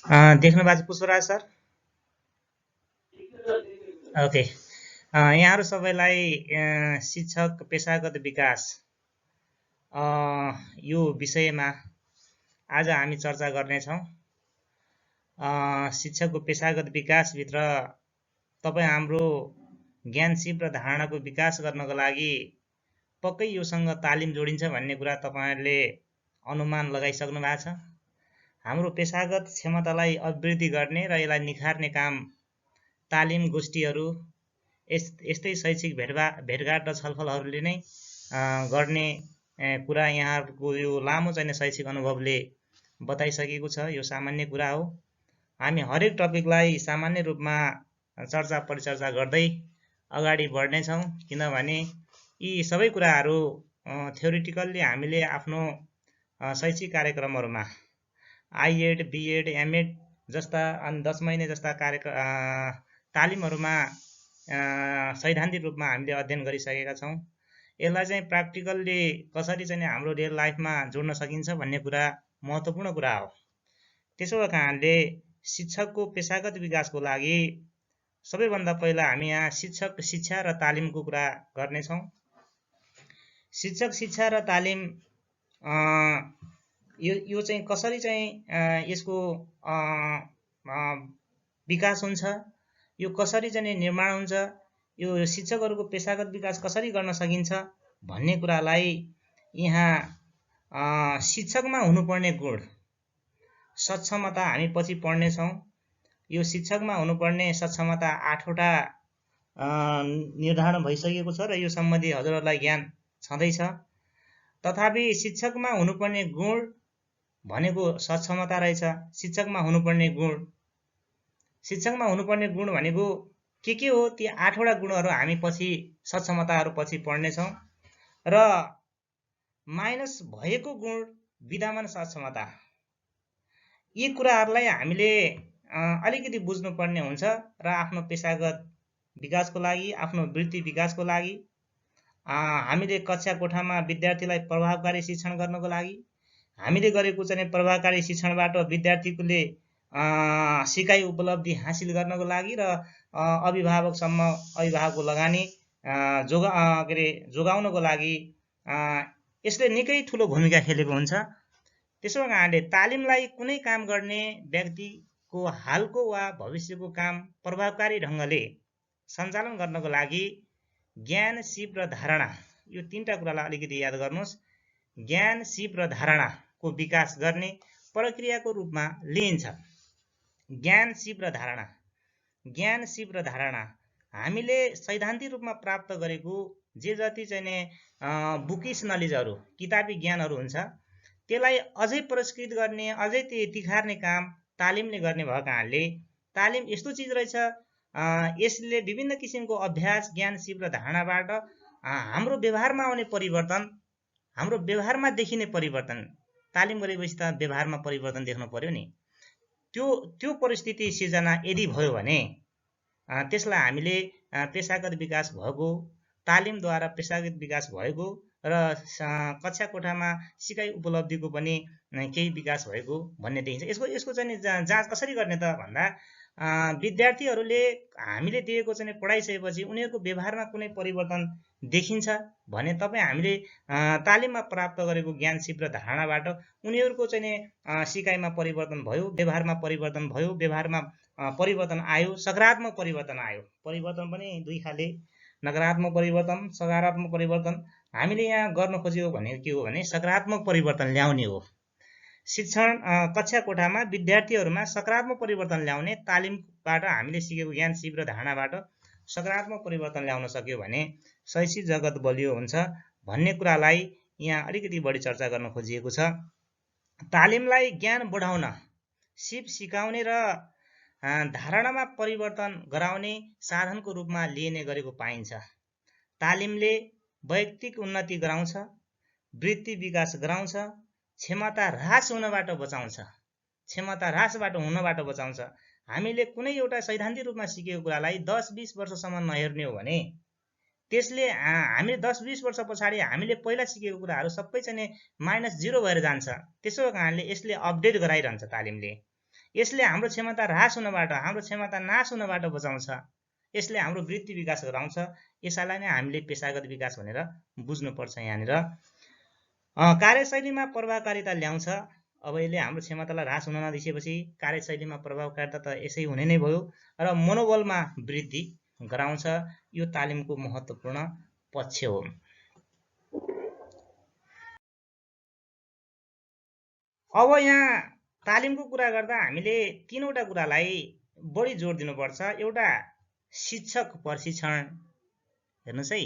देख्नु भएको छ पुष्पराज सर? ओके। यहाँहरू सबैलाई शिक्षक पेशागत विकास यो विषयमा आज हामी चर्चा गर्नेछौँ। शिक्षकको पेशागत विकासभित्र तपाईँ हाम्रो ज्ञान सिप र धारणाको विकास गर्नको लागि पक्कै योसँग तालिम जोडिन्छ भन्ने कुरा तपाईँहरूले अनुमान लगाइसक्नु भएको छ। हाम्रो पेशागत क्षमतालाई अभिवृद्धि गर्ने र यसलाई निखार्ने काम तालिम गोष्ठीहरू यस्तै शैक्षिक भेटघाट र छलफलहरूले नै गर्ने कुरा यहाँहरूको यो लामो चाहिने शैक्षिक अनुभवले बताइसकेको छ। यो सामान्य कुरा हो। हामी हरेक टपिकलाई सामान्य रूपमा चर्चा परिचर्चा गर्दै अगाडि बढ्नेछौँ, किनभने यी सबै कुराहरू थ्योरिटिकल्ली हामीले आफ्नो शैक्षिक कार्यक्रमहरूमा आइएड, बिएड, एमएड जस्ता अनि 10 महिने जस्ता तालिमहरूमा सैद्धान्तिक रूपमा हामीले अध्ययन गरिसकेका छौँ। यसलाई चाहिँ प्र्याक्टिकल्ली कसरी चाहिँ हाम्रो रियल लाइफमा जोड्न सकिन्छ भन्ने कुरा महत्त्वपूर्ण कुरा हो। त्यसो भएका कारणले शिक्षकको पेशागत विकासको लागि सबैभन्दा पहिला हामी यहाँ शिक्षक शिक्षा र तालिमको कुरा गर्नेछौँ। शिक्षक शिक्षा र तालिम यो चाहिँ कसरी चाहिँ यसको विकास हुन्छ, यो कसरी चाहिँ निर्माण हुन्छ, यो शिक्षकहरूको पेशागत विकास कसरी गर्न सकिन्छ भन्ने कुरालाई यहाँ शिक्षकमा हुनुपर्ने गुण सक्षमता हामी पछि पढ्नेछौँ। यो शिक्षकमा हुनुपर्ने सक्षमता 8वटा निर्धारण भइसकेको छ र यो सम्बन्धी हजुरहरूलाई ज्ञान छँदैछ। तथापि शिक्षकमा हुनुपर्ने गुण भनेको सक्षमता रहेछ। शिक्षकमा हुनुपर्ने गुण भनेको के हो? ती 8वटा गुणहरू हामी पछि सक्षमताहरू पछि पढ्नेछौँ। र माइनस भएको गुण विद्यमान सक्षमता, यी कुराहरूलाई हामीले अलिकति बुझ्नुपर्ने हुन्छ र आफ्नो पेशागत विकासको लागि, आफ्नो वृत्ति विकासको लागि, हामीले कक्षा कोठामा विद्यार्थीलाई प्रभावकारी शिक्षण गर्नको लागि, हामीले गरेको चाहिँ प्रभावकारी शिक्षणबाट विद्यार्थीले सिकाइ उपलब्धि हासिल गर्नको लागि र अभिभावकको लगानी जोगाउनको लागि यसले निकै ठुलो भूमिका खेलेको हुन्छ। त्यसो कारणले तालिमलाई कुनै काम गर्ने व्यक्तिको हालको वा भविष्यको काम प्रभावकारी ढङ्गले सञ्चालन गर्नको लागि ज्ञान, सिप र धारणा, यो 3टा कुरालाई अलिकति याद गर्नुहोस्। ज्ञान, सिप र धारणाको विकास गर्ने प्रक्रियाको रूपमा लिइन्छ। ज्ञान, सिप र धारणा। ज्ञान, सिप र धारणा हामीले सैद्धान्तिक रूपमा प्राप्त गरेको जे जति चाहिँ बुकिस नलेजहरू, किताबी ज्ञानहरू हुन्छ, त्यसलाई अझै परिष्कृत गर्ने, अझै तिखार्ने काम तालिमले गर्ने भएको कारणले तालिम यस्तो चिज रहेछ, यसले विभिन्न किसिमको अभ्यास, ज्ञान, सिप र धारणाबाट हाम्रो व्यवहारमा आउने परिवर्तन, हाम्रो व्यवहारमा देखिने परिवर्तन, तालिम गरेपछि त व्यवहारमा परिवर्तन देख्नु पर्यो नि, त्यो परिस्थिति सिर्जना यदि भयो भने त्यसलाई हामीले पेशागत विकास भएको, तालिमद्वारा पेशागत विकास भएको र कक्षा कोठामा सिकाइ उपलब्धिको पनि केही विकास भएको भन्ने देखिन्छ। यसको चाहिँ जाँच कसरी गर्ने त भन्दा विद्यार्थीहरूले हामीले दिएको चाहिँ पढाइसकेपछि उनीहरूको व्यवहारमा कुनै परिवर्तन देखिन्छ भने तपाईँ हामीले तालिममा प्राप्त गरेको ज्ञान, सिप र धारणाबाट उनीहरूको चाहिँ सिकाइमा परिवर्तन भयो, व्यवहारमा परिवर्तन भयो, व्यवहारमा परिवर्तन आयो, सकारात्मक परिवर्तन आयो। परिवर्तन पनि 2 खाले, नकारात्मक परिवर्तन, सकारात्मक परिवर्तन। हामीले यहाँ गर्न खोजेको भनेको के हो भने सकारात्मक परिवर्तन ल्याउने हो। शिक्षण कक्षा कोठामा विद्यार्थीहरूमा सकारात्मक परिवर्तन ल्याउने तालिमबाट हामीले सिकेको ज्ञान, सिप र धारणाबाट सकारात्मक परिवर्तन ल्याउन सक्यो भने शैक्षिक जगत बलियो हुन्छ भन्ने कुरालाई यहाँ अलिकति बढी चर्चा गर्न खोजिएको छ। तालिमलाई ज्ञान बढाउन, सिप सिकाउने र धारणामा परिवर्तन गराउने साधनको रूपमा लिइने गरेको पाइन्छ। तालिमले वैयक्तिक उन्नति गराउँछ, वृत्ति विकास गराउँछ, क्षमता ह्रास हुनबाट बचाउँछ। हामीले कुनै एउटा सैद्धान्तिक रूपमा सिकेको कुरालाई 10-20 वर्षसम्म नहेर्ने हो भने त्यसले हामीले 10-20 वर्ष पछाडि हामीले पहिला सिकेको कुराहरू सबै चाहिँ -0 भएर जान्छ। त्यसो कारणले यसले अपडेट गराइरहन्छ तालिमले। यसले हाम्रो क्षमता ह्रास हुनबाट, हाम्रो क्षमता नाश हुनबाट बचाउँछ। यसले हाम्रो वृत्ति विकास गराउँछ। यसैलाई नै हामीले पेशागत विकास भनेर बुझ्नुपर्छ। यहाँनिर कार्यशैलीमा प्रभावकारिता ल्याउँछ। अब यसले हाम्रो क्षमतालाई ह्रास हुन नदिएपछि कार्यशैलीमा प्रभावकारिता त यसै हुने नै भयो र मनोबलमा वृद्धि गराउँछ। यो तालिमको महत्त्वपूर्ण पक्ष हो। अब यहाँ तालिमको कुरा गर्दा हामीले तीनवटा कुरालाई बढी जोड दिनुपर्छ। एउटा शिक्षक प्रशिक्षण, हेर्नुहोस् है,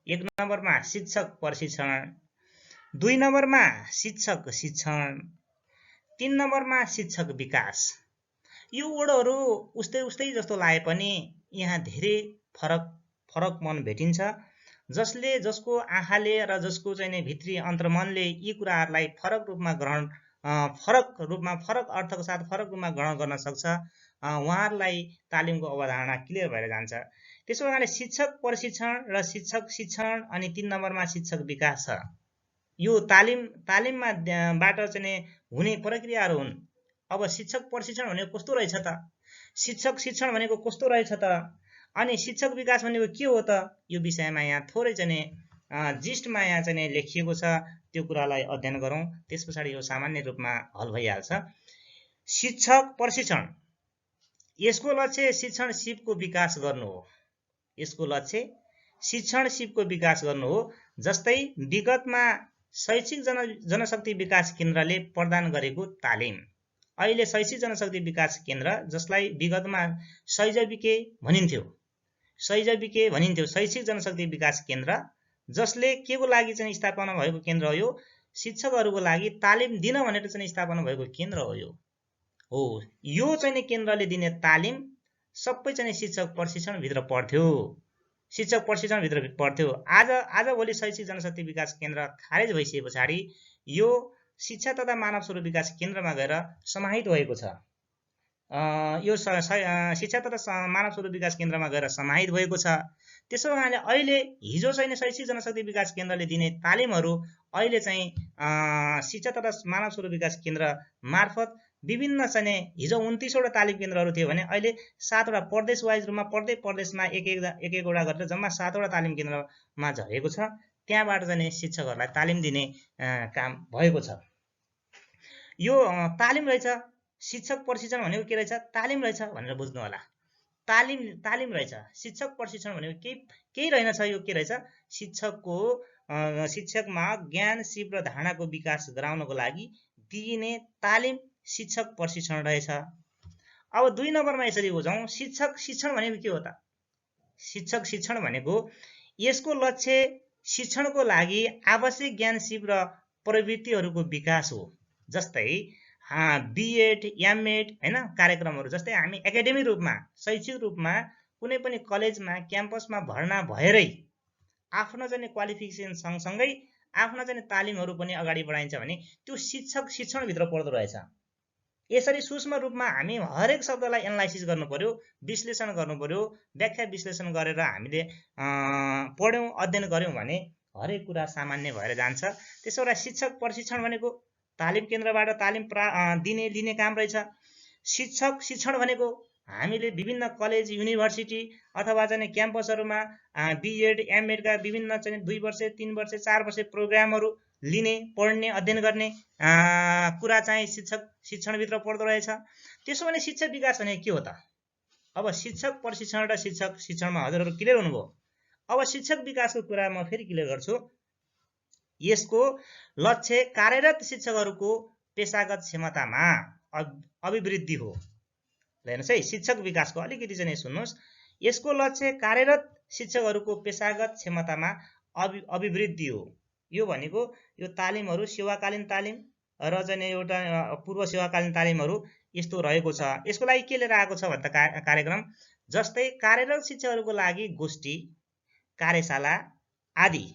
1 नम्बरमा शिक्षक प्रशिक्षण, 2 नम्बरमा शिक्षक शिक्षण, 3 नम्बरमा शिक्षक विकास। यो वर्डहरू उस्तै उस्तै जस्तो लागे पनि यहाँ धेरै फरकपन भेटिन्छ, जसले जसको आँखाले र जसको चाहिँ भित्री अन्तर्मनले यी कुराहरूलाई फरक रूपमा फरक अर्थको साथ फरक रूपमा ग्रहण गर्न सक्छ, उहाँहरूलाई तालिमको अवधारणा क्लियर भएर जान्छ। त्यसो कारणले शिक्षक प्रशिक्षण र शिक्षक शिक्षण अनि 3 नम्बरमा शिक्षक विकास छ। यो तालिममा बाट चाहिँ हुने प्रक्रियाहरू हुन्। अब शिक्षक प्रशिक्षण भनेको कस्तो रहेछ त, शिक्षक शिक्षण भनेको कस्तो रहेछ त, अनि शिक्षक विकास भनेको के हो त, यो विषयमा यहाँ थोरै चाहिँ जिस्टमा यहाँ चाहिँ लेखिएको छ। त्यो कुरालाई अध्ययन गरौँ, त्यस पछाडि यो सामान्य रूपमा हल भइहाल्छ। शिक्षक प्रशिक्षण, यसको लक्ष्य शिक्षण सिपको विकास गर्नु हो। यसको लक्ष्य शिक्षण सिपको विकास गर्नु हो। जस्तै विगतमा शैक्षिक जनशक्ति विकास केन्द्रले प्रदान गरेको तालिम, अहिले शैक्षिक जनशक्ति विकास केन्द्र, जसलाई विगतमा सैजविके भनिन्थ्यो, शैक्षिक जनशक्ति विकास केन्द्र, जसले के को लागि चाहिँ स्थापना भएको केन्द्र हो, यो शिक्षकहरूको लागि तालिम दिन भनेर चाहिँ स्थापना भएको केन्द्र हो। यो चाहिँ केन्द्रले दिने तालिम सबै चाहिँ शिक्षक प्रशिक्षण भित्र पर्थ्यो, शिक्षक प्रशिक्षण भित्र पर्थ्यो। आज भोलि शैक्षिक जनशक्ति विकास केन्द्र खारेज भइसके पछाडि यो शिक्षा तथा मानव स्रोत विकास केन्द्रमा गएर समाहित भएको छ। यो शिक्षा तथा मानव स्रोत विकास केन्द्रमा गएर समाहित भएको छ। त्यसो कारणले अहिले हिजो चाहिँ शैक्षिक जनशक्ति विकास केन्द्रले दिने तालिमहरू अहिले चाहिँ शिक्षा तथा मानव स्रोत विकास केन्द्र मार्फत विभिन्न चाहिँ हिजो 29वटा तालिम केन्द्रहरू थियो भने अहिले 7वटा प्रदेश वाइज रूपमा प्रत्येक प्रदेशमा एक एकवटा गरेर जम्मा 7वटा तालिम केन्द्रमा झरेको छ। त्यहाँबाट चाहिँ शिक्षकहरूलाई तालिम दिने काम भएको छ। यो तालिम रहेछ। शिक्षक प्रशिक्षण भनेको के रहेछ, तालिम रहेछ भनेर बुझ्नु होला। तालिम रहेछ। शिक्षक प्रशिक्षण भनेको केही रहेनछ। यो के रहेछ, शिक्षकमा ज्ञान सिप र धारणाको विकास गराउनको लागि दिइने तालिम शिक्षक प्रशिक्षण रहेछ। अब 2 नम्बरमा यसरी बुझौँ, शिक्षक शिक्षण भनेको के हो त? शिक्षक शिक्षण भनेको यसको लक्ष्य शिक्षणको लागि आवश्यक ज्ञान सिप र प्रवृत्तिहरूको विकास हो। जस्तै बीएड एमएड हैन कार्यक्रमहरू, जस्तै हामी एकाडेमिक रूपमा शैक्षिक रूपमा कुनै पनि कलेजमा क्याम्पसमा भर्ना भएरै आफ्नो चाहिँ क्वालिफिकेसन सँगसँगै आफ्नो चाहिँ तालिमहरू पनि अगाडि बढाइन्छ भने त्यो शिक्षक शिक्षणभित्र पर्दो रहेछ। यसरी सूक्ष्म रूपमा हामी हरेक शब्दलाई एनालाइसिस गर्नु पर्यो, विश्लेषण गर्नु पर्यो, व्याख्या विश्लेषण गरेर हामीले पढ्यौँ अध्ययन गऱ्यौँ भने हरेक कुरा सामान्य भएर जान्छ। त्यसो भएर शिक्षक प्रशिक्षण भनेको तालिम केन्द्रबाट तालिम लिने काम रहेछ। शिक्षक शिक्षण भनेको हामीले विभिन्न कलेज युनिभर्सिटी अथवा चाहिँ क्याम्पसहरूमा बीएड एमएडका विभिन्न चाहिँ 2 वर्ष 3 वर्ष 4 वर्ष प्रोग्रामहरू लिने, पढ्ने, अध्ययन गर्ने कुरा चाहिँ शिक्षक शिक्षणभित्र पर्दो रहेछ। त्यसो भने शिक्षक विकास भनेको के हो त? अब शिक्षक प्रशिक्षण र शिक्षक शिक्षणमा हजुरहरू क्लियर हुनुभयो। अब शिक्षक विकासको कुरा म फेरि क्लियर गर्छु। यसको लक्ष्य कार्यरत शिक्षकहरूको पेशागत क्षमतामा अभिवृद्धि हो। हेर्नुहोस् है, शिक्षक विकासको अलिकति चाहिँ सुन्नुहोस्। यसको लक्ष्य कार्यरत शिक्षकहरूको पेशागत क्षमतामा अभिवृद्धि हो। यो भनेको यो तालिमहरू सेवाकालीन तालिम र चाहिँ एउटा पूर्व सेवाकालीन तालिमहरू यस्तो रहेको छ। यसको लागि के लिएर आएको छ भन्दा कार्यक्रम, जस्तै कार्यरत शिक्षकहरूको लागि गोष्ठी, कार्यशाला आदि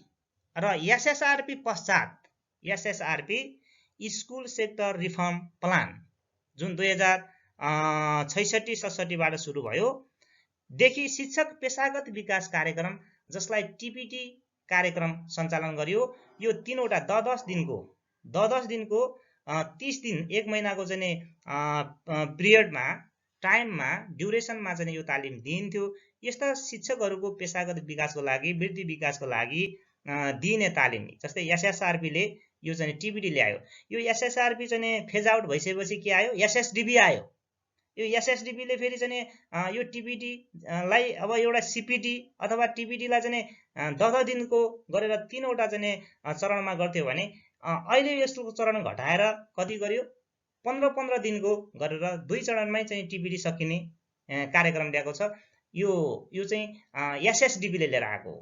र एसएसआरपी पश्चात SSRP school sector reform plan जुन 2066-67 बाट सुरु भयो देखि शिक्षक पेशागत विकास कार्यक्रम, जसलाई टिपिटी कार्यक्रम सञ्चालन गरियो। यो 3वटा 10 दिनको 30 दिन 1 महिनाको चाहिँ पिरियडमा टाइममा ड्युरेसनमा चाहिँ यो तालिम दिइन्थ्यो। यस्ता शिक्षकहरूको पेशागत विकासको लागि वृद्धि विकासको लागि दिइने तालिम जस्तै एसएसआरपीले यो चाहिँ टिबिडी ल्यायो। यो एसएसआरपी चाहिँ फेज आउट भइसकेपछि के आयो? एसएसडिबी आयो। यो एसएसडिबीले फेरि चाहिँ यो टिबिडीलाई अब एउटा सिपिटी अथवा टिबिडीलाई चाहिँ 10 दिनको गरेर 3वटा चाहिँ चरणमा गर्थ्यो भने अहिले यसको चरण घटाएर कति गर्यो? 15 दिनको गरेर 2 चरणमै चाहिँ टिबिडी सकिने कार्यक्रम ल्याएको छ। यो चाहिँ एसएसडिबीले लिएर आएको हो।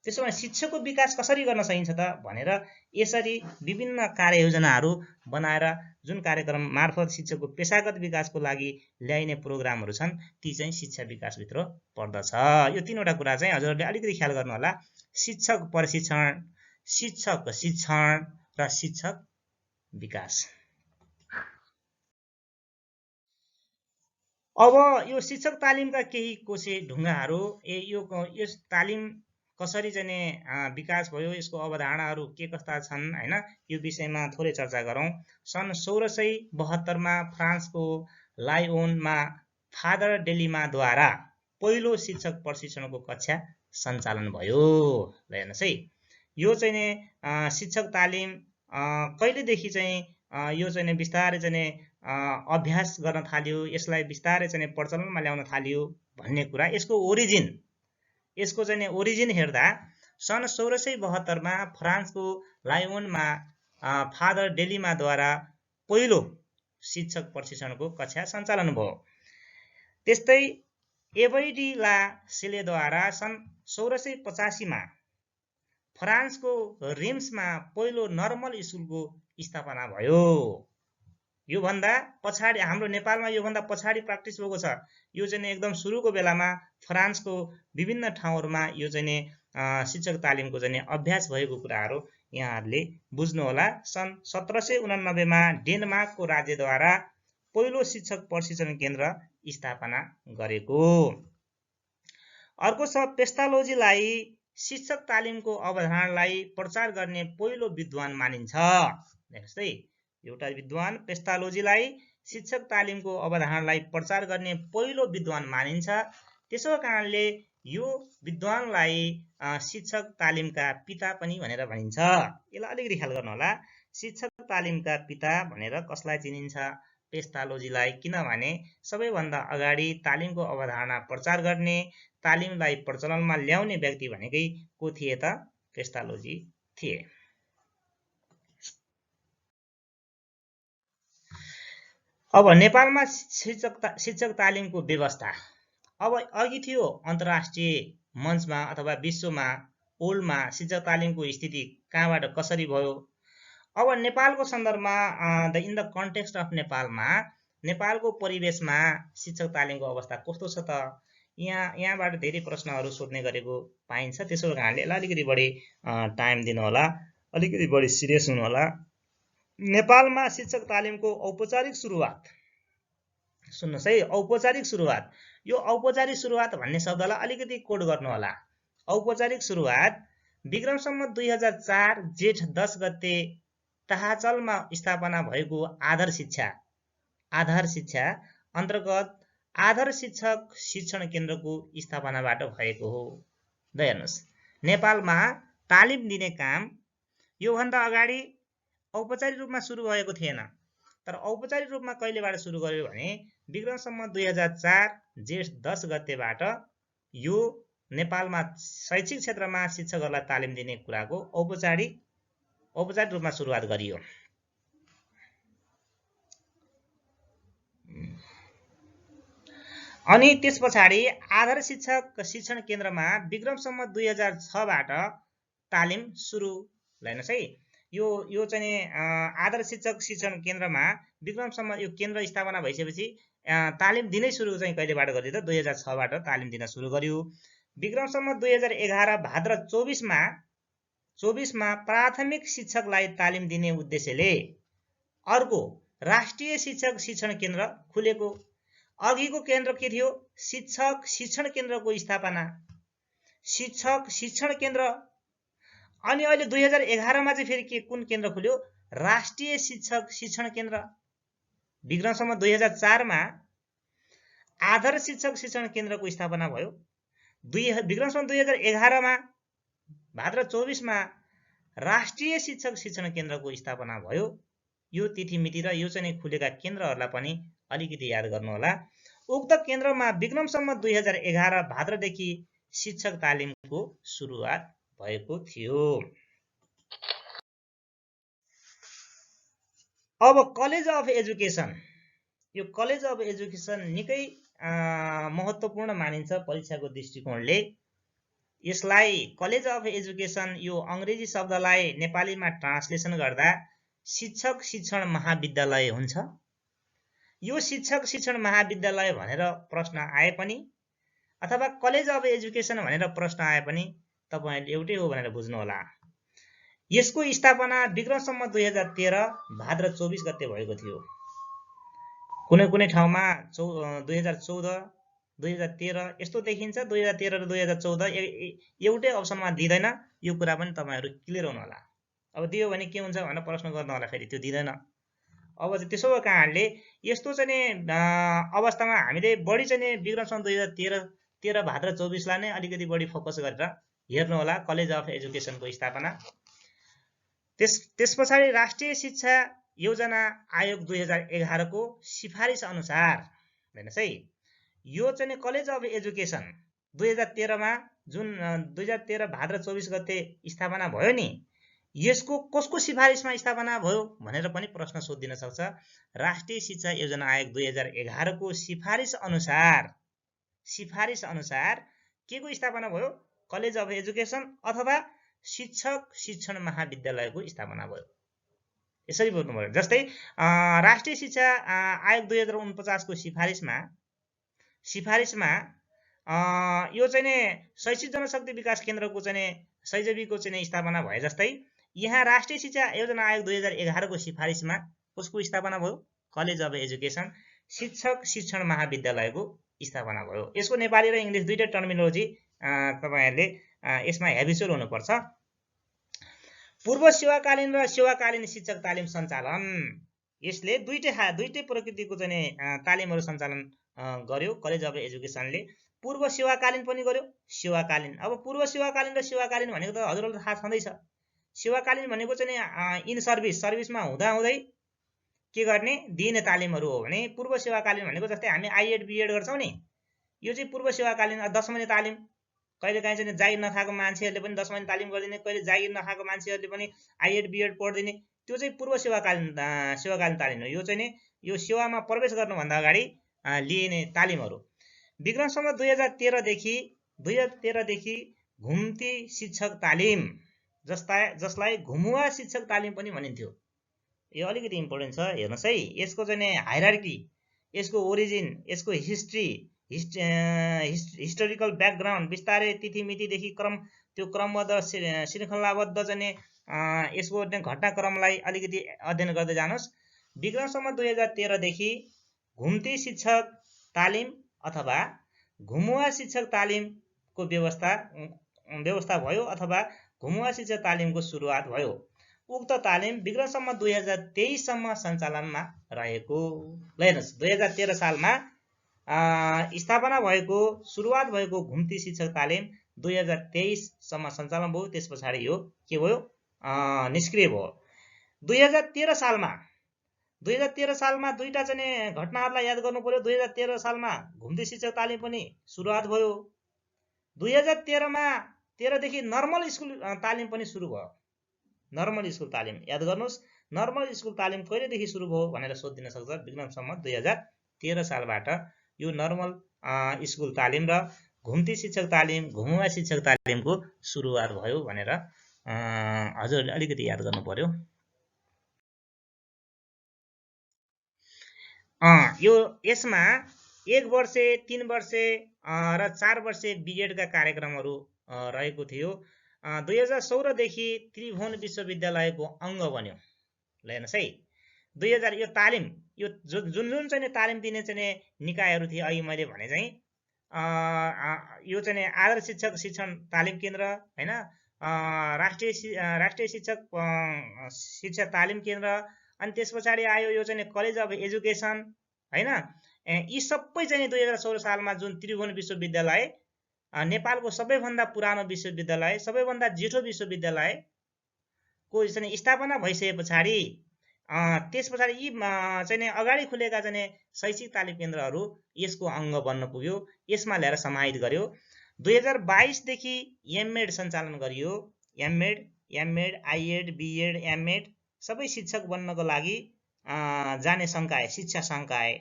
त्यसो भने शिक्षकको विकास कसरी गर्न सकिन्छ त भनेर यसरी विभिन्न कार्ययोजनाहरू बनाएर जुन कार्यक्रम मार्फत शिक्षकको पेशागत विकासको लागि ल्याइने प्रोग्रामहरू छन् ती चाहिँ शिक्षा विकासभित्र पर्दछ। यो 3वटा कुरा चाहिँ हजुरहरूले अलिकति ख्याल गर्नु होला। शिक्षक प्रशिक्षण, शिक्षक शिक्षण र शिक्षक विकास। अब यो शिक्षक तालिमका केही कोसे ढुङ्गाहरू यस तालिम कसरी चाहिँ विकास भयो, यसको अवधारणाहरू के कस्ता छन् हैन, यो विषयमा थोरै चर्चा गरौँ। सन् 1672 फ्रान्सको लायोनमा फादर डेलिमाद्वारा पहिलो शिक्षक प्रशिक्षणको कक्षा सञ्चालन भयो। ल हेर्नुहोस् है, यो चाहिँ शिक्षक तालिम कहिलेदेखि चाहिँ यो चाहिँ बिस्तारै चाहिँ अभ्यास गर्न थाल्यो, यसलाई बिस्तारै चाहिँ प्रचलनमा ल्याउन थाल्यो भन्ने कुरा, यसको चाहिँ ओरिजिन हेर्दा सन् 1672 फ्रान्सको लायोनमा फादर डेलिमाद्वारा पहिलो शिक्षक प्रशिक्षणको कक्षा सञ्चालन भयो। त्यस्तै एबैडी ला सेलेद्वारा सन् 1685 फ्रान्सको रिम्समा पहिलो नर्मल स्कुलको स्थापना भयो। यो भन्दा पछाडि हाम्रो नेपालमा यो भन्दा पछाडि प्र्याक्टिस भएको छ। यो चाहिँ एकदम सुरुको बेलामा फ्रान्सको विभिन्न ठाउँहरूमा यो चाहिँ शिक्षक तालिमको चाहिँ अभ्यास भएको कुराहरू यहाँहरूले बुझ्नु होला। सन् 1789 मा डेनमार्कको राज्यद्वारा पहिलो शिक्षक प्रशिक्षण केन्द्र स्थापना गरेको। अर्को छ पेस्टालोजीलाई शिक्षक तालिमको अवधारणालाई प्रचार गर्ने पहिलो विद्वान मानिन्छ। हेर्नुहोस् है, एउटा विद्वान पेस्टालोजीलाई शिक्षक तालिमको अवधारणालाई प्रचार गर्ने पहिलो विद्वान मानिन्छ। त्यसो कारणले यो विद्वानलाई शिक्षक तालिमका पिता पनि भनेर भनिन्छ। यसलाई अलिकति ख्याल गर्नु होला। शिक्षक तालिमका पिता भनेर कसलाई चिनिन्छ? पेस्टालोजीलाई। किनभने सबैभन्दा अगाडि तालिमको अवधारणा प्रचार गर्ने, तालिमलाई प्रचलनमा ल्याउने व्यक्ति भनेकै को थिए त? पेस्टालोजी थिए। अब नेपालमा शिक्षक तालिमको व्यवस्था अब अघि थियो अन्तर्राष्ट्रिय मञ्चमा अथवा विश्वमा ओल्डमा शिक्षक तालिमको स्थिति कहाँबाट कसरी भयो। अब नेपालको सन्दर्भमा इन द कन्टेक्स्ट अफ नेपालमा, नेपालको परिवेशमा शिक्षक तालिमको अवस्था कस्तो छ त? यहाँबाट धेरै प्रश्नहरू सोध्ने गरेको पाइन्छ। त्यसो कारणले यसलाई अलिकति बढी टाइम दिनु होला, अलिकति बढी सिरियस हुनु होला। नेपालमा शिक्षक तालिमको औपचारिक सुरुवात, सुन्नुहोस् है, औपचारिक सुरुवात, यो औपचारिक सुरुवात भन्ने शब्दलाई अलिकति कोड गर्नु होला। औपचारिक सुरुवात विक्रम सम्वत 2004 जेठ 10 गते ताहाचलमा स्थापना भएको आधार शिक्षा अन्तर्गत आधार शिक्षक शिक्षण केन्द्रको स्थापनाबाट भएको हो। ल हेर्नुहोस्, नेपालमा तालिम दिने काम योभन्दा अगाडि औपचारिक रूपमा सुरु भएको थिएन। तर औपचारिक रूपमा कहिलेबाट सुरु गर्यो भने विक्रम सम्वत 2004 जेठ 10 गतेबाट यो नेपालमा शैक्षिक क्षेत्रमा शिक्षकहरूलाई तालिम दिने कुराको औपचारिक रूपमा सुरुवात गरियो। अनि त्यस पछाडि आधार शिक्षक शिक्षण केन्द्रमा विक्रम सम्वत 2006 बाट तालिम सुरु। हेर्नुहोस् है, यो चाहिँ आधार शिक्षक शिक्षण केन्द्रमा विक्रम सम्वत यो केन्द्र स्थापना भइसकेपछि तालिम दिनै सुरु चाहिँ कहिलेबाट गरियो त? 2006 बाट तालिम दिन सुरु गर्यो। विक्रम सम्वत 2011 भाद्र 24 मा प्राथमिक शिक्षकलाई तालिम दिने उद्देश्यले अर्को राष्ट्रिय शिक्षक शिक्षण केन्द्र खुलेको। अघिको केन्द्र के थियो? शिक्षक शिक्षण केन्द्रको स्थापना, शिक्षक शिक्षण केन्द्र। अनि अहिले 2011 मा चाहिँ फेरि कुन केन्द्र खुल्यो? राष्ट्रिय शिक्षक शिक्षण केन्द्र, विक्रमसम्म 2004 मा आदर्श शिक्षक शिक्षण केन्द्रको स्थापना भयो। विक्रमसम्म 2011 मा भाद्र 24 मा राष्ट्रिय शिक्षक शिक्षण केन्द्रको स्थापना भयो। यो तिथि मिति र यो चाहिँ खुलेका केन्द्रहरूलाई पनि अलिकति याद गर्नुहोला। उक्त केन्द्रमा विक्रमसम्म 2011 भाद्रदेखि शिक्षक तालिमको सुरुवात भएको थियो। अब कलेज अफ एजुकेसन, यो कलेज अफ एजुकेसन निकै महत्त्वपूर्ण मानिन्छ परीक्षाको दृष्टिकोणले। यसलाई कलेज अफ एजुकेसन यो अङ्ग्रेजी शब्दलाई नेपालीमा ट्रान्सलेसन गर्दा शिक्षक शिक्षण महाविद्यालय हुन्छ। यो शिक्षक शिक्षण महाविद्यालय भनेर प्रश्न आए पनि अथवा कलेज अफ एजुकेसन भनेर प्रश्न आए पनि तपाईहरुले एउटै हो भनेर बुझ्नु होला। यसको स्थापना विक्रमसम्म 2013 भाद्र 24 गते भएको थियो। कुनै कुनै ठाउँमा 2014 2013 यस्तो देखिन्छ। 2013 र 2014 एउटै अप्सनमा दिदैन। यो कुरा पनि तपाईहरु क्लियर हुनु होला। अब दियो भने के हुन्छ भनेर प्रश्न गर्नु होला, फेरि त्यो दिदैन। अब चाहिँ त्यसो भएको कारणले यस्तो चाहिँ अवस्थामा हामीले बढी चाहिँ विक्रमसम्म 2013 भाद्र 24 लाई नै अलिकति बढी फोकस गरेर हेर्नु होला कलेज अफ एजुकेसनको स्थापना। त्यसपछाडि राष्ट्रिय शिक्षा योजना आयोग 2011 को सिफारिस अनुसार हेर्नुस् है, यो चाहिँ कलेज अफ एजुकेसन 2013 मा जुन 2013 भाद्र 24 गते स्थापना भयो नि, यसको कसको सिफारिसमा स्थापना भयो भनेर पनि प्रश्न सोधिन सक्छ। राष्ट्रिय शिक्षा योजना आयोग 2011 को सिफारिस अनुसार के को स्थापना भयो? कलेज अफ एजुकेसन अथवा शिक्षक शिक्षण महाविद्यालयको स्थापना भयो। यसरी बुझ्नु पर्यो। जस्तै राष्ट्रिय शिक्षा आयोग 2049 को सिफारिसमा यो चाहिँ शैक्षिक जनशक्ति विकास केन्द्रको चाहिँ सैजबीको चाहिँ स्थापना भए जस्तै यहाँ राष्ट्रिय शिक्षा योजना आयोग 2011 को सिफारिसमा कसको स्थापना भयो? कलेज अफ एजुकेसन शिक्षक शिक्षण महाविद्यालयको स्थापना भयो। यसको नेपाली र इंग्लिश दुईटै टर्मिनोलोजी तपाईहरुले यसमा हेबिचुअल हुनुपर्छ। पूर्व सेवाकालीन र सेवाकालीन शिक्षक तालिम सञ्चालन, यसले दुईटै प्रकृतिको चाहिँ तालिमहरु सञ्चालन गर्यो। कलेज अफ एजुकेसनले पूर्व सेवाकालीन पनि गर्यो, सेवाकालीन। अब पूर्व सेवाकालीन र सेवाकालीन भनेको त हजुरहरुलाई थाहा छँदैछ। सेवाकालीन भनेको चाहिँ इन सर्भिसमा हुँदै के गर्ने दिने तालिमहरु हो भने पूर्व सेवाकालीन भनेको जस्तै हामी आईएड बीएड गर्छौं नि, यो चाहिँ पूर्व सेवाकालीन 10 महिने तालिम। कहिले काहीँ चाहिँ जागिर नखाएको मान्छेहरुले पनि 10 महिने तालिम गर्दिने, कहिले जागिर नखाएको मान्छेहरुले पनि आईएड बीएड पढ्दिने, त्यो चाहिँ पूर्व सेवाकालीन तालिम हो। यो चाहिँ यो सेवामा प्रवेश गर्नुभन्दा अगाडि लिइने तालिमहरु। विक्रमसम्म 2013 देखि घुम्ती शिक्षक तालिम जसलाई घुमुवा शिक्षक तालिम पनि भनिन्थ्यो। यो अलिकति इम्पोर्टेन्ट छ, हेर्नुस् है। यसको चाहिँ हायरार्की, यसको ओरिजिन, यसको हिस्टोरिकल ब्याकग्राउन्ड बिस्तारै तिथिमितिदेखि त्यो क्रमबद्ध श्रृङ्खलाबद्ध चाहिँ यसको घटनाक्रमलाई अलिकति अध्ययन गर्दै जानुस्। विक्रमसम्म 2013 देखि घुम्ती शिक्षक तालिम अथवा घुमुवा शिक्षक तालिमको व्यवस्था भयो अथवा घुमुवा शिक्षक तालिमको सुरुवात भयो। उक्त तालिम विक्रमसम्म 2023 सम्म सञ्चालनमा रहेको। हेर्नुस्, 2013 सालमा स्थापना भएको सुरुवात भएको घुम्ती शिक्षक तालिम 2023 सम्म सञ्चालन भयो। त्यसपछि यो के भयो? निष्क्रिय भयो। 2013 सालमा दुईटा चाहिँ घटनाहरुलाई याद गर्नु पर्यो। 2013 सालमा घुम्ती शिक्षक तालिम पनि सुरुवात भयो। 2013 देखि नर्मल स्कुल तालिम पनि सुरु भयो। नर्मल स्कुल तालिम याद गर्नुस्। नर्मल स्कुल तालिम कहिलेदेखि सुरु भयो भनेर सोधिन सक्छ। विक्रमसम्म 2013 सालबाट यो नर्मल स्कुल तालिम र घुम्ती शिक्षक तालिम घुमुवा शिक्षक तालिमको सुरुवात भयो भनेर हजुरले अलिकति याद गर्नु पर्यो। यसमा 1 वर्ष 3 वर्ष र 4 वर्ष बीएड का कार्यक्रमहरु रहेको थियो। 2016 देखि त्रिभुवन विश्वविद्यालयको अंग बन्यो। ल हेर्नुस् है, 2000 यो तालिम यो जुन चाहिँ तालिम दिने चाहिँ निकायहरु थिए, अघि मैले भने चाहिँ यो चाहिँ आदर्श शिक्षक शिक्षण तालिम केन्द्र हैन, राष्ट्रिय शिक्षक शिक्षा तालिम केन्द्र, अनि त्यस पछाडि आयो यो चाहिँ कलेज अफ एजुकेसन हैन। यी सबै चाहिँ 2016 सालमा जुन त्रिभुवन विश्वविद्यालय नेपालको सबैभन्दा पुरानो विश्वविद्यालय, सबैभन्दा जेठो विश्वविद्यालयको चाहिँ स्थापना भइसके पछाडि त्यस पछाडि यी चाहिँ अगाडि खुलेका चाहिँ शैक्षिक तालिम केन्द्रहरू यसको अङ्ग बन्न पुग्यो, यसमा ल्याएर समाहित गर्यो। 2022 देखि एमएड सञ्चालन गरियो। एमएड, आइएड, बिएड, एमएड सबै शिक्षक बन्नको लागि जाने संकाय, शिक्षा संकाय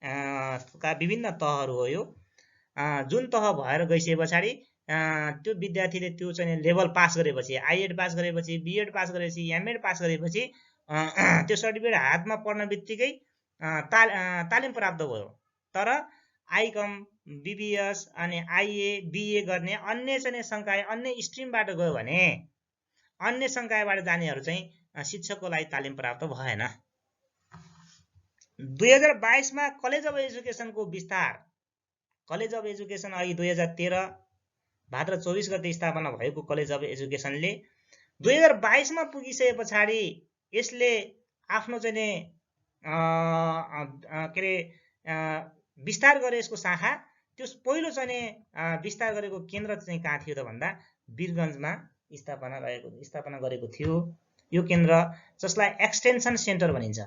का विभिन्न तहहरू हो यो। जुन तह भएर गइसके पछाडि त्यो विद्यार्थीले त्यो चाहिँ लेभल पास गरेपछि, आइएड पास गरेपछि, बिएड पास गरेपछि, एमएड पास गरेपछि त्यो सर्टिफिकेट हातमा पर्न बित्तिकै तालिम प्राप्त भयो। तर आइकम, बीबीएस अनि आइए, बिए गर्ने अन्य चाहिँ संकाय, अन्य स्ट्रिमबाट गयो भने अन्य संकायबाट जानेहरू चाहिँ शिक्षकको लागि तालिम प्राप्त भएन। 2022 मा कलेज अफ एजुकेसनको विस्तार, कलेज अफ एजुकेसन अघि 2013 भाद्र 24 गते स्थापना भएको कलेज अफ एजुकेसनले 2022 मा पुगिसके पछाडि यसले आफ्नो चाहिँ के अरे विस्तार गरे यसको शाखा। त्यो पहिलो चाहिँ विस्तार गरेको केन्द्र चाहिँ कहाँ थियो त भन्दा वीरगञ्जमा स्थापना गरेको थियो यो केन्द्र, जसलाई एक्सटेन्सन सेन्टर भनिन्छ।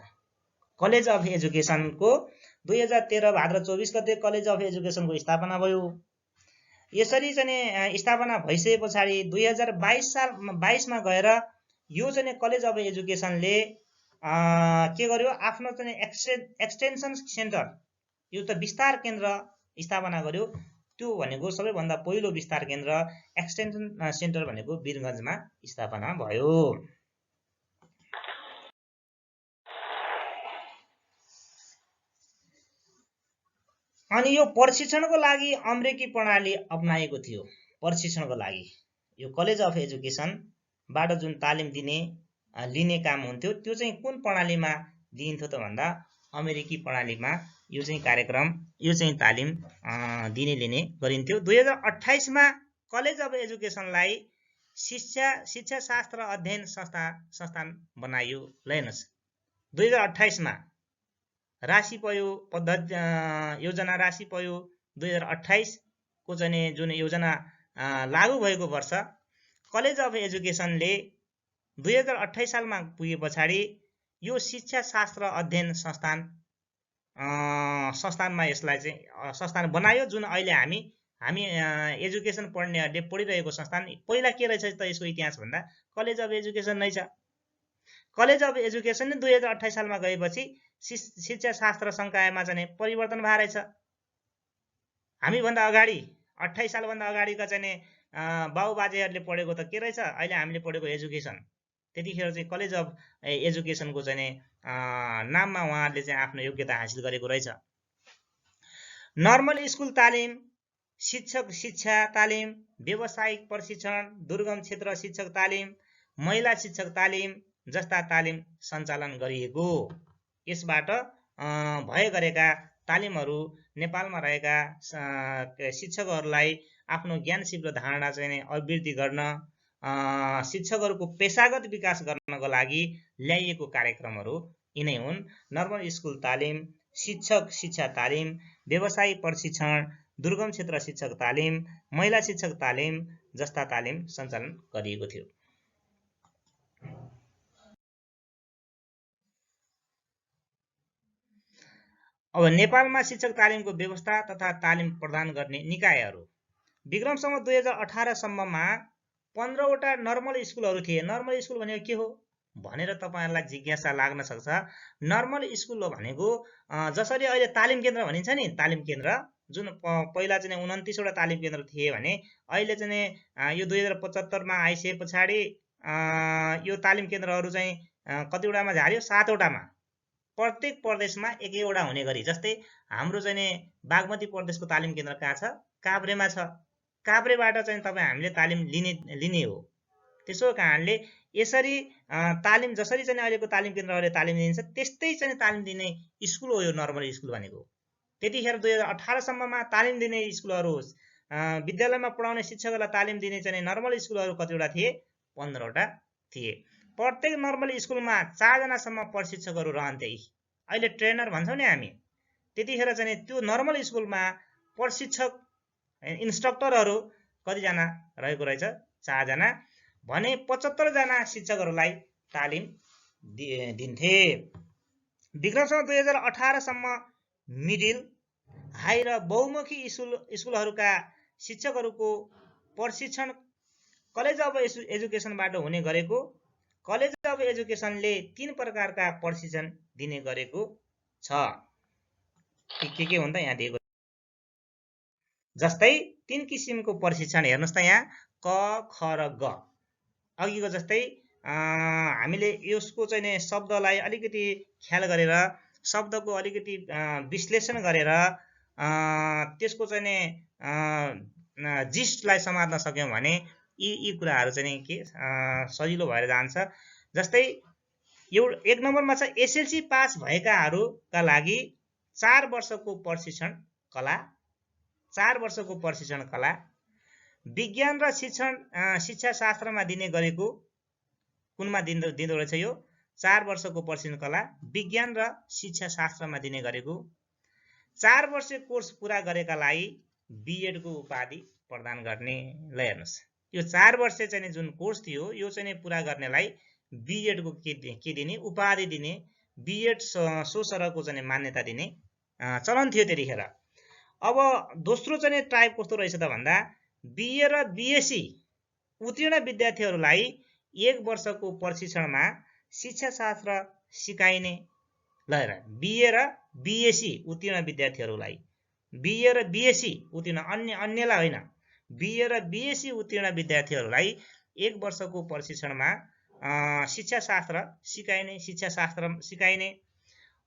कलेज अफ एजुकेसनको 2013 भाद्र 24 गते कलेज अफ एजुकेसनको स्थापना भयो। यसरी चाहिँ स्थापना भइसके पछाडि 2022 मा गएर यो चाहिँ कलेज अफ एजुकेसनले के गर्यो, आफ्नो चाहिँ एक्सटेन्सन सेन्टर, यो त विस्तार केन्द्र स्थापना गर्यो। त्यो भनेको सबैभन्दा पहिलो विस्तार केन्द्र एक्सटेन्सन सेन्टर भनेको वीरगञ्जमा स्थापना भयो। अनि यो प्रशिक्षणको लागि अमेरिकी प्रणाली अपनाएको थियो। प्रशिक्षणको लागि यो कलेज अफ एजुकेसनबाट जुन तालिम लिने काम हुन्थ्यो त्यो चाहिँ कुन प्रणालीमा दिइन्थ्यो त भन्दा अमेरिकी प्रणालीमा यो चाहिँ कार्यक्रम, यो चाहिँ तालिम लिने गरिन्थ्यो। 2028 मा कलेज अफ एजुकेसनलाई शिक्षा शास्त्र अध्ययन संस्थान बनाइयो। हेर्नुहोस् 2028 मा राशि पयो, पद्धति योजना राशि पयो। 2028 को चाहिँ जुन योजना लागू भएको वर्ष कलेज अफ एजुकेसनले 2028 सालमा पुगे पछाडि यो शिक्षा शास्त्र अध्ययन संस्थानमा यसलाई चाहिँ संस्थान बनायो। जुन अहिले हामी एजुकेसन पढ्नेहरूले पढिरहेको संस्थान पहिला के रहेछ त यसको इतिहास भन्दा कलेज अफ एजुकेसन नै छ। कलेज अफ एजुकेसन नै 2028 सालमा गएपछि शिक्षा शास्त्र संकायमा चाहिँ परिवर्तन भएर रहेछ। हामीभन्दा अगाडि 28 सालभन्दा अगाडिका चाहिँ बाबुबाजेहरूले पढेको त के रहेछ, अहिले हामीले पढेको एजुकेसन। त्यतिखेर चाहिँ कलेज अफ एजुकेसनको चाहिँ नाममा उहाँहरूले चाहिँ आफ्नो योग्यता हासिल गरेको रहेछ। नर्मल स्कुल तालिम, शिक्षक शिक्षा तालिम, व्यावसायिक प्रशिक्षण, दुर्गम क्षेत्र शिक्षक तालिम, महिला शिक्षक तालिम जस्ता तालिम सञ्चालन गरिएको। यसबाट भए गरेका तालिमहरू नेपालमा रहेका शिक्षकहरूलाई आफ्नो ज्ञान सिप र धारणा चाहिँ अभिवृद्धि गर्न, शिक्षकहरूको पेशागत विकास गर्नको लागि ल्याइएको कार्यक्रमहरू यिनै हुन्। नर्मल स्कुल तालिम, शिक्षक शिक्षा तालिम, व्यवसायिक प्रशिक्षण, दुर्गम क्षेत्र शिक्षक तालिम, महिला शिक्षक तालिम जस्ता तालिम सञ्चालन गरिएको थियो। अब नेपालमा शिक्षक तालिमको व्यवस्था तथा तालिम प्रदान गर्ने निकायहरू। विक्रमसम्म 2018 सम्ममा 15 वटा नर्मल स्कुलहरू थिए। नर्मल स्कुल भनेको के हो भनेर तपाईहरुलाई जिज्ञासा लाग्न सक्छ। नर्मल स्कुल भनेको जसरी अहिले तालिम केन्द्र भनिन्छ नि, तालिम केन्द्र जुन पहिला चाहिँ 29 वटा तालिम केन्द्र थिए भने अहिले चाहिँ यो 2075 मा आइसके पछाडि यो तालिम केन्द्रहरू चाहिँ कति वटामा झार्यो, 7 वटामा। प्रत्येक प्रदेशमा एक एउटा हुने गरी, जस्तै हाम्रो चाहिँ बागमती प्रदेशको तालिम केन्द्र कहाँ छ, काभ्रेमा छ। काभ्रेबाट चाहिँ तपाईँ हामीले तालिम लिने हो। त्यसो कारणले यसरी तालिम जसरी चाहिँ अहिलेको तालिम केन्द्रहरूले तालिम दिन्छ त्यस्तै चाहिँ तालिम दिने स्कुल हो यो नर्मल स्कुल भनेको। त्यतिखेर 2018 सम्ममा तालिम दिने स्कुलहरू विद्यालयमा पढाउने शिक्षकहरूलाई तालिम दिने चाहिँ नर्मल स्कुलहरू कतिवटा थिए? 15वटा थिए। प्रत्येक नर्मल स्कुलमा 4 जनासम्म प्रशिक्षकहरू रहन्थे। अहिले ट्रेनर भन्छौँ नि हामी, त्यतिखेर चाहिँ त्यो नर्मल स्कुलमा प्रशिक्षक इन्स्ट्रक्टरहरू कतिजना रहेको रहेछ? 4 जना। भने 75 जना शिक्षकहरूलाई तालिम दिन्थे। विक्रमसँग 2018 सम्म मिडिल, हाई र बहुमुखी स्कुलहरूका शिक्षकहरूको प्रशिक्षण कलेज अफ एजुकेसनबाट हुने गरेको। कलेज अफ एजुकेसनले 3 प्रकारका प्रशिक्षण दिने गरेको छ। के हो त यहाँ दिएको? जस्तै 3 किसिमको प्रशिक्षण हेर्नुहोस् त यहाँ, क, ख र ग। अघिको जस्तै हामीले यसको चाहिँ शब्दलाई अलिकति ख्याल गरेर, शब्दको अलिकति विश्लेषण गरेर त्यसको चाहिँ जिस्टलाई समात्न सक्यौँ भने यी कुराहरू चाहिँ के सजिलो भएर जान्छ। जस्तै 1 नम्बरमा छ एसएलसी पास भएकाहरूका लागि 4 वर्षको प्रशिक्षण कला। 4 वर्षको प्रशिक्षण कला विज्ञान र शिक्षा शास्त्रमा दिने गरेको। कुनमा दिँदो रहेछ यो? 4 वर्षको प्रशिक्षण कला विज्ञान र शिक्षा शास्त्रमा दिने गरेको। 4 वर्षीय कोर्स पुरा गरेकालाई बीएड को उपाधि प्रदान गर्ने। ल हेर्नुहोस्, यो 4 वर्ष चाहिँ जुन कोर्स थियो यो चाहिँ पुरा गर्नेलाई बीएड को के दिने? उपाधि दिने। बीएड सो सरहको चाहिँ मान्यता दिने चलन थियो त्यतिखेर। अब दोस्रो चाहिँ टाइप कस्तो रहेछ त भन्दा, बीए र बीएससी उत्तीर्ण विद्यार्थीहरूलाई 1 वर्षको प्रशिक्षणमा शिक्षाशास्त्र सिकाइने। ल हेर, बीए र बीएससी उत्तीर्ण विद्यार्थीहरूलाई, बीए र बीएससी उत्तीर्ण, अन्यलाई होइन, बीए र बीएससी उत्तीर्ण विद्यार्थीहरूलाई 1 वर्षको प्रशिक्षणमा शिक्षाशास्त्र सिकाइने।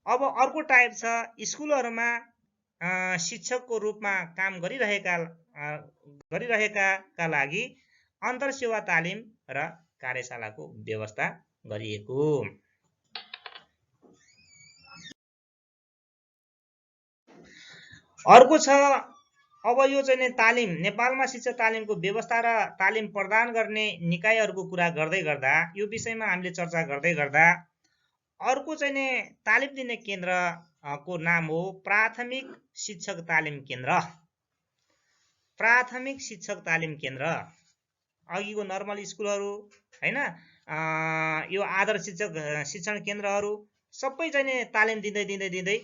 अब अर्को टाइप छ, स्कुलहरूमा शिक्षकको रूपमा काम गरिरहेका लागि अन्तरसेवा तालिम र कार्यशालाको व्यवस्था गरिएको। अर्को छ, अब यो चाहिँ तालिम, नेपालमा शिक्षा तालिमको व्यवस्था र तालिम प्रदान गर्ने निकायहरूको कुरा गर्दै गर्दा, यो विषयमा हामीले चर्चा गर्दै गर्दा अर्को चाहिँ तालिम दिने केन्द्रको नाम हो प्राथमिक शिक्षक तालिम केन्द्र। प्राथमिक शिक्षक तालिम केन्द्र। अघिको नर्मल स्कुलहरू हैन, यो आदर्श शिक्षण केन्द्रहरू सबै चाहिँ तालिम दिँदै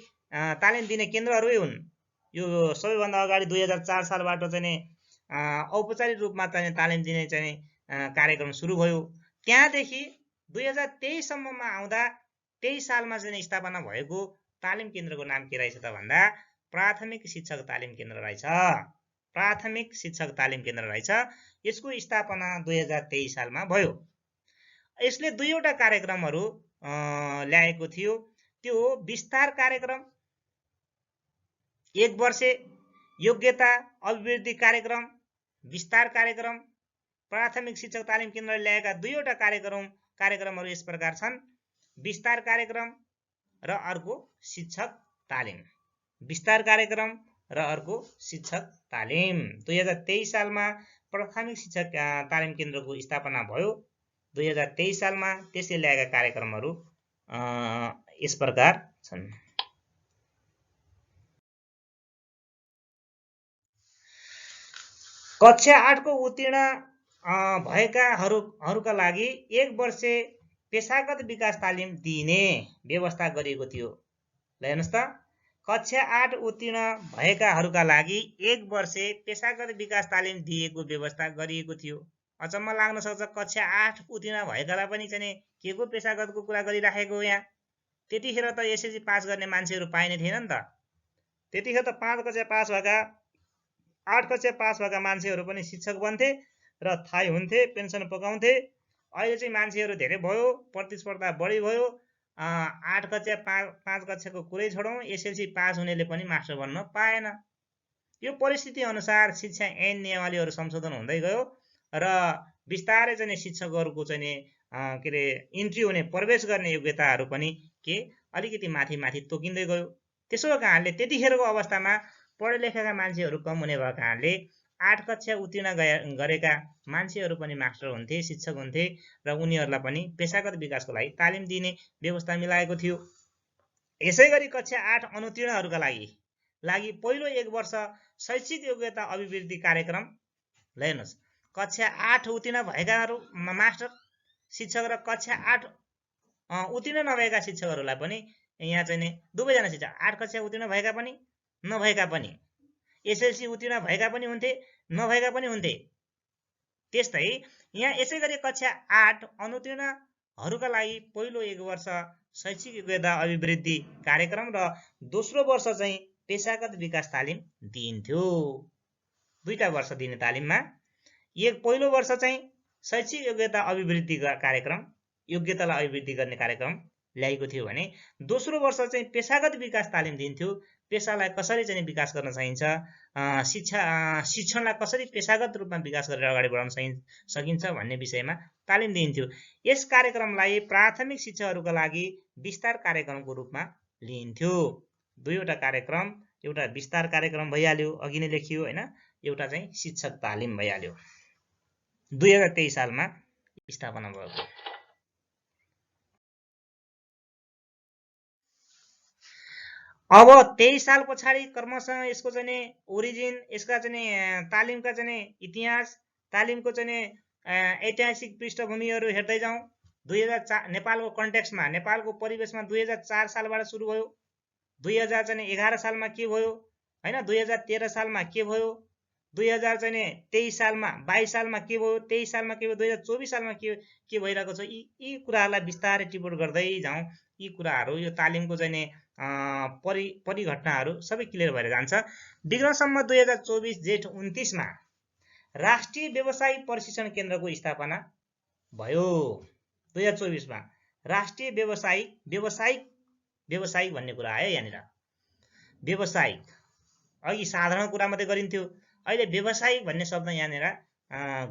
तालिम दिने केन्द्रहरू हुन्। यो सबैभन्दा अगाडि 2004 सालबाट चाहिँ औपचारिक रूपमा चाहिँ तालिम दिने चाहिँ कार्यक्रम सुरु भयो। त्यहाँदेखि 2023 सम्ममा आउँदा 23 सालमा चाहिँ स्थापना भएको तालिम केन्द्रको नाम के रहेछ त भन्दा प्राथमिक शिक्षक तालिम केन्द्र रहेछ। प्राथमिक शिक्षक तालिम केन्द्र रहेछ। यसको स्थापना 2023 सालमा भयो। यसले 2वटा कार्यक्रमहरू ल्याएको थियो। त्यो हो विस्तार कार्यक्रम, 1 वर्ष योग्यता अभिवृद्धि कार्यक्रम, विस्तार कार्यक्रम। प्राथमिक शिक्षक तालिम केन्द्रले ल्याएका 2वटा कार्यक्रमहरू यस प्रकार छन्, विस्तार कार्यक्रम र अर्को शिक्षक तालिम। विस्तार कार्यक्रम र अर्को शिक्षक तालिम। 2023 सालमा प्राथमिक शिक्षक तालिम केन्द्रको स्थापना भयो। 2023 सालमा त्यसले ल्याएका कार्यक्रमहरू यस प्रकार छन्। कक्षा 8 को उत्तीर्ण भएकाहरूका लागि 1 वर्ष पेशागत विकास तालिम दिने व्यवस्था गरिएको थियो। ल हेर्नुहोस् त, कक्षा 8 उत्तीर्ण भएकाहरूका लागि 1 वर्ष पेशागत विकास तालिम दिएको व्यवस्था गरिएको थियो। अचम्म लाग्न सक्छ, कक्षा 8 उत्तीर्ण भएकालाई पनि चाहिँ के को पेशागतको कुरा गरिराखेको हो यहाँ? त्यतिखेर त एसएलसी पास गर्ने मान्छेहरू पाइने थिएन नि त। त्यतिखेर त 5 कक्षा पास भएका, 8 कक्षा पास भएका मान्छेहरू पनि शिक्षक बन्थे र थाहै हुन्थे, पेन्सन पकाउँथे। अहिले चाहिँ मान्छेहरू धेरै भयो, प्रतिस्पर्धा बढी भयो। 8 कक्षा 5 कक्षाको कुरै छोडौँ, एसएलसी पास हुनेले पनि मास्टर बन्न पाएन। यो परिस्थिति अनुसार शिक्षा ऐन नियमावलीहरू संशोधन हुँदै गयो र बिस्तारै चाहिँ शिक्षकहरूको चाहिँ के अरे इन्ट्री हुने, प्रवेश गर्ने योग्यताहरू पनि अलिकति माथि तोकिँदै गयो। त्यसो कारणले त्यतिखेरको अवस्थामा पढे लेखेका मान्छेहरू कम हुने भएको कारणले 8 कक्षा उत्तीर्ण गरेका मान्छेहरू पनि मास्टर हुन्थे, शिक्षक हुन्थे र उनीहरूलाई पनि पेशागत विकासको लागि तालिम दिने व्यवस्था मिलाएको थियो। यसैगरी कक्षा 8 अनुत्तीर्णहरूका लागि पहिलो 1 वर्ष शैक्षिक योग्यता अभिवृद्धि कार्यक्रम ल हेर्नुहोस्। कक्षा 8 उत्तीर्ण भएकाहरू मास्टर शिक्षक र कक्षा 8 उत्तीर्ण नभएका शिक्षकहरूलाई पनि यहाँ चाहिँ दुवैजना शिक्षक 8 कक्षा उत्तीर्ण भएका पनि नभएका पनि, एसएलसी उत्तीर्ण भएका पनि हुन्थे नभएका पनि हुन्थे। त्यस्तै यहाँ यसै गरी कक्षा 8 अनुत्तीर्णहरूका लागि पहिलो 1 वर्ष शैक्षिक योग्यता अभिवृद्धि कार्यक्रम र दोस्रो वर्ष चाहिँ पेशागत विकास तालिम दिइन्थ्यो। दुईटा वर्ष दिने तालिममा पहिलो वर्ष चाहिँ शैक्षिक योग्यता अभिवृद्धि कार्यक्रम, योग्यतालाई अभिवृद्धि गर्ने कार्यक्रम ल्याएको थियो भने दोस्रो वर्ष चाहिँ पेशागत विकास तालिम दिन्थ्यो। पेशालाई कसरी चाहिँ विकास गर्न सकिन्छ, शिक्षणलाई कसरी पेशागत रूपमा विकास गरेर अगाडि बढाउन सकिन्छ भन्ने विषयमा तालिम दिइन्थ्यो। यस कार्यक्रमलाई प्राथमिक शिक्षाहरूका लागि विस्तार कार्यक्रमको रूपमा लिइन्थ्यो। दुईवटा कार्यक्रम, एउटा विस्तार कार्यक्रम भइहाल्यो, अघि नै लेखियो हैन, एउटा चाहिँ शिक्षक तालिम भइहाल्यो। 2023 सालमा स्थापना भयो। अब 23 साल पछाडि क्रमशः यसको चाहिँ ओरिजिन, यसका चाहिँ तालिमका चाहिँ इतिहास, तालिमको चाहिँ ऐतिहासिक पृष्ठभूमिहरू हेर्दै जाउँ। 2004 नेपालको कन्टेक्स्टमा, नेपालको परिवेशमा 2004 सालबाट सुरु भयो। 2011 सालमा के भयो हैन, 2013 सालमा के भयो, 2023 सालमा 22 सालमा के भयो, 23 सालमा के भयो, 2024 सालमा के भइरहेको छ, यी कुराहरूलाई बिस्तारै टिपोट गर्दै जाउँ। यी कुराहरू, यो तालिमको चाहिँ परिघटनाहरू सबै क्लियर भएर जान्छ। विक्रमसम्म 2024 जेठ 29 मा राष्ट्रिय व्यवसायिक प्रशिक्षण केन्द्रको स्थापना भयो। 2024 मा राष्ट्रिय व्यवसायिक भन्ने कुरा आयो यहाँनिर। व्यवसायिक, अघि साधारण कुरा मात्रै गरिन्थ्यो, अहिले व्यवसायिक भन्ने शब्द यहाँनिर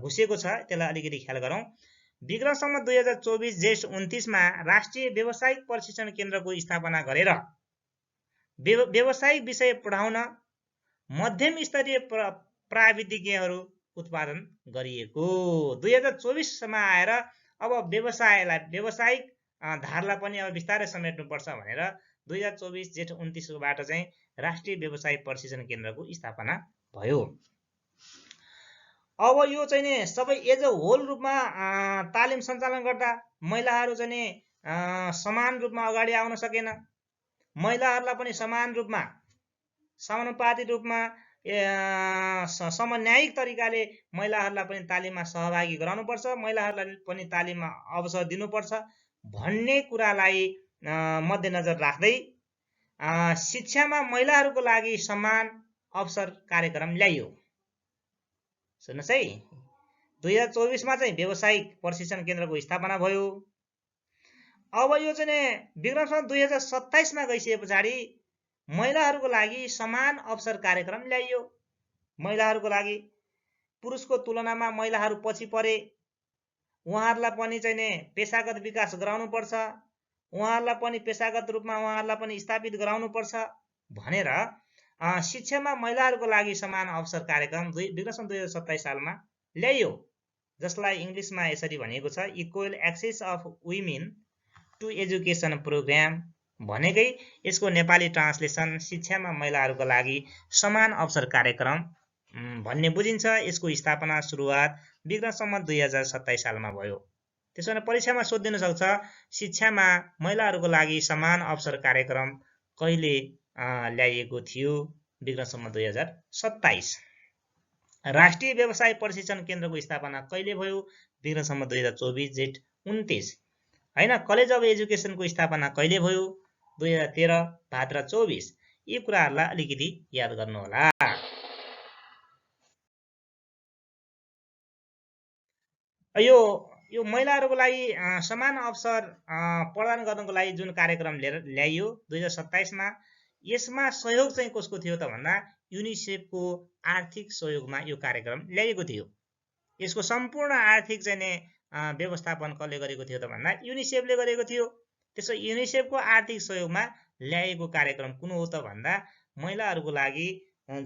घुसेको छ, त्यसलाई अलिकति ख्याल गरौँ। विक्रमसम्म 2024 जेठ 29 मा राष्ट्रिय व्यवसायिक प्रशिक्षण केन्द्रको स्थापना गरेर व्यवसायिक विषय पढाउन मध्यम स्तरीय प्राविधिज्ञहरू उत्पादन गरिएको। 2024 मा आएर अब व्यवसायिक धारलाई पनि अब बिस्तारै समेट्नुपर्छ भनेर 2024 जेठ 29 बाट चाहिँ राष्ट्रिय व्यवसायिक प्रशिक्षण केन्द्रको स्थापना भयो। अब यो चाहिँ नि सबै एज अ होल रूपमा तालिम सञ्चालन गर्दा महिलाहरू चाहिँ समान रूपमा अगाडि आउन सकेन। महिलाहरूलाई पनि समान रूपमा, समानुपातिक रूपमा, समन्यायिक तरिकाले महिलाहरूलाई पनि तालिममा सहभागी गराउनुपर्छ, महिलाहरूलाई पनि तालिममा अवसर दिनुपर्छ भन्ने कुरालाई मध्यनजर राख्दै शिक्षामा महिलाहरूको लागि समान अवसर कार्यक्रम ल्याइयो। सुन्नुहोस् है, 2024 मा चाहिँ व्यवसायिक प्रशिक्षण केन्द्रको स्थापना भयो। अब यो चाहिँ विक्रमसम्म 2027 मा गइसके पछाडि महिलाहरूको लागि समान अवसर कार्यक्रम ल्याइयो। महिलाहरूको लागि पुरुषको तुलनामा महिलाहरू पछि परे, उहाँहरूलाई पनि चाहिँ पेशागत विकास गराउनुपर्छ, उहाँहरूलाई पनि पेशागत रूपमा उहाँहरूलाई पनि स्थापित गराउनुपर्छ भनेर शिक्षामा महिलाहरूको लागि समान अवसर कार्यक्रम विक्रमसम्म 2027 सालमा ल्याइयो, जसलाई इङ्ग्लिसमा यसरी भनिएको छ equal access of women to education program भनेकै यसको नेपाली ट्रान्सलेसन शिक्षामा महिलाहरूको लागि समान अवसर कार्यक्रम भन्ने बुझिन्छ। यसको स्थापना सुरुवात विक्रमसम्म 2027 सालमा भयो। त्यसो भने परीक्षामा सोधिन सक्छ, शिक्षामा महिलाहरूको लागि समान अवसर कार्यक्रम कहिले ल्याइएको थियो? विक्रमसम्म 2027। राष्ट्रिय व्यवसाय प्रशिक्षण केन्द्रको स्थापना कहिले भयो? विक्रमसम्म 2024 जेठ 29 हैन। कलेज अफ एजुकेसनको स्थापना कहिले भयो? 2013 भाद्र 24। यी कुराहरूलाई अलिकति याद गर्नु होला। यो महिलाहरूको लागि समान अवसर प्रदान गर्नको लागि जुन कार्यक्रम ल्याइयो 2027 मा, यसमा सहयोग चाहिँ कसको थियो त भन्दा युनिसेफको आर्थिक सहयोगमा यो कार्यक्रम ल्याइएको थियो। यसको सम्पूर्ण आर्थिक चाहिँ व्यवस्थापन कसले गरेको थियो त भन्दा युनिसेफले गरेको थियो। त्यसो युनिसेफको आर्थिक सहयोगमा ल्याइएको कार्यक्रम कुन हो त भन्दा महिलाहरूको लागि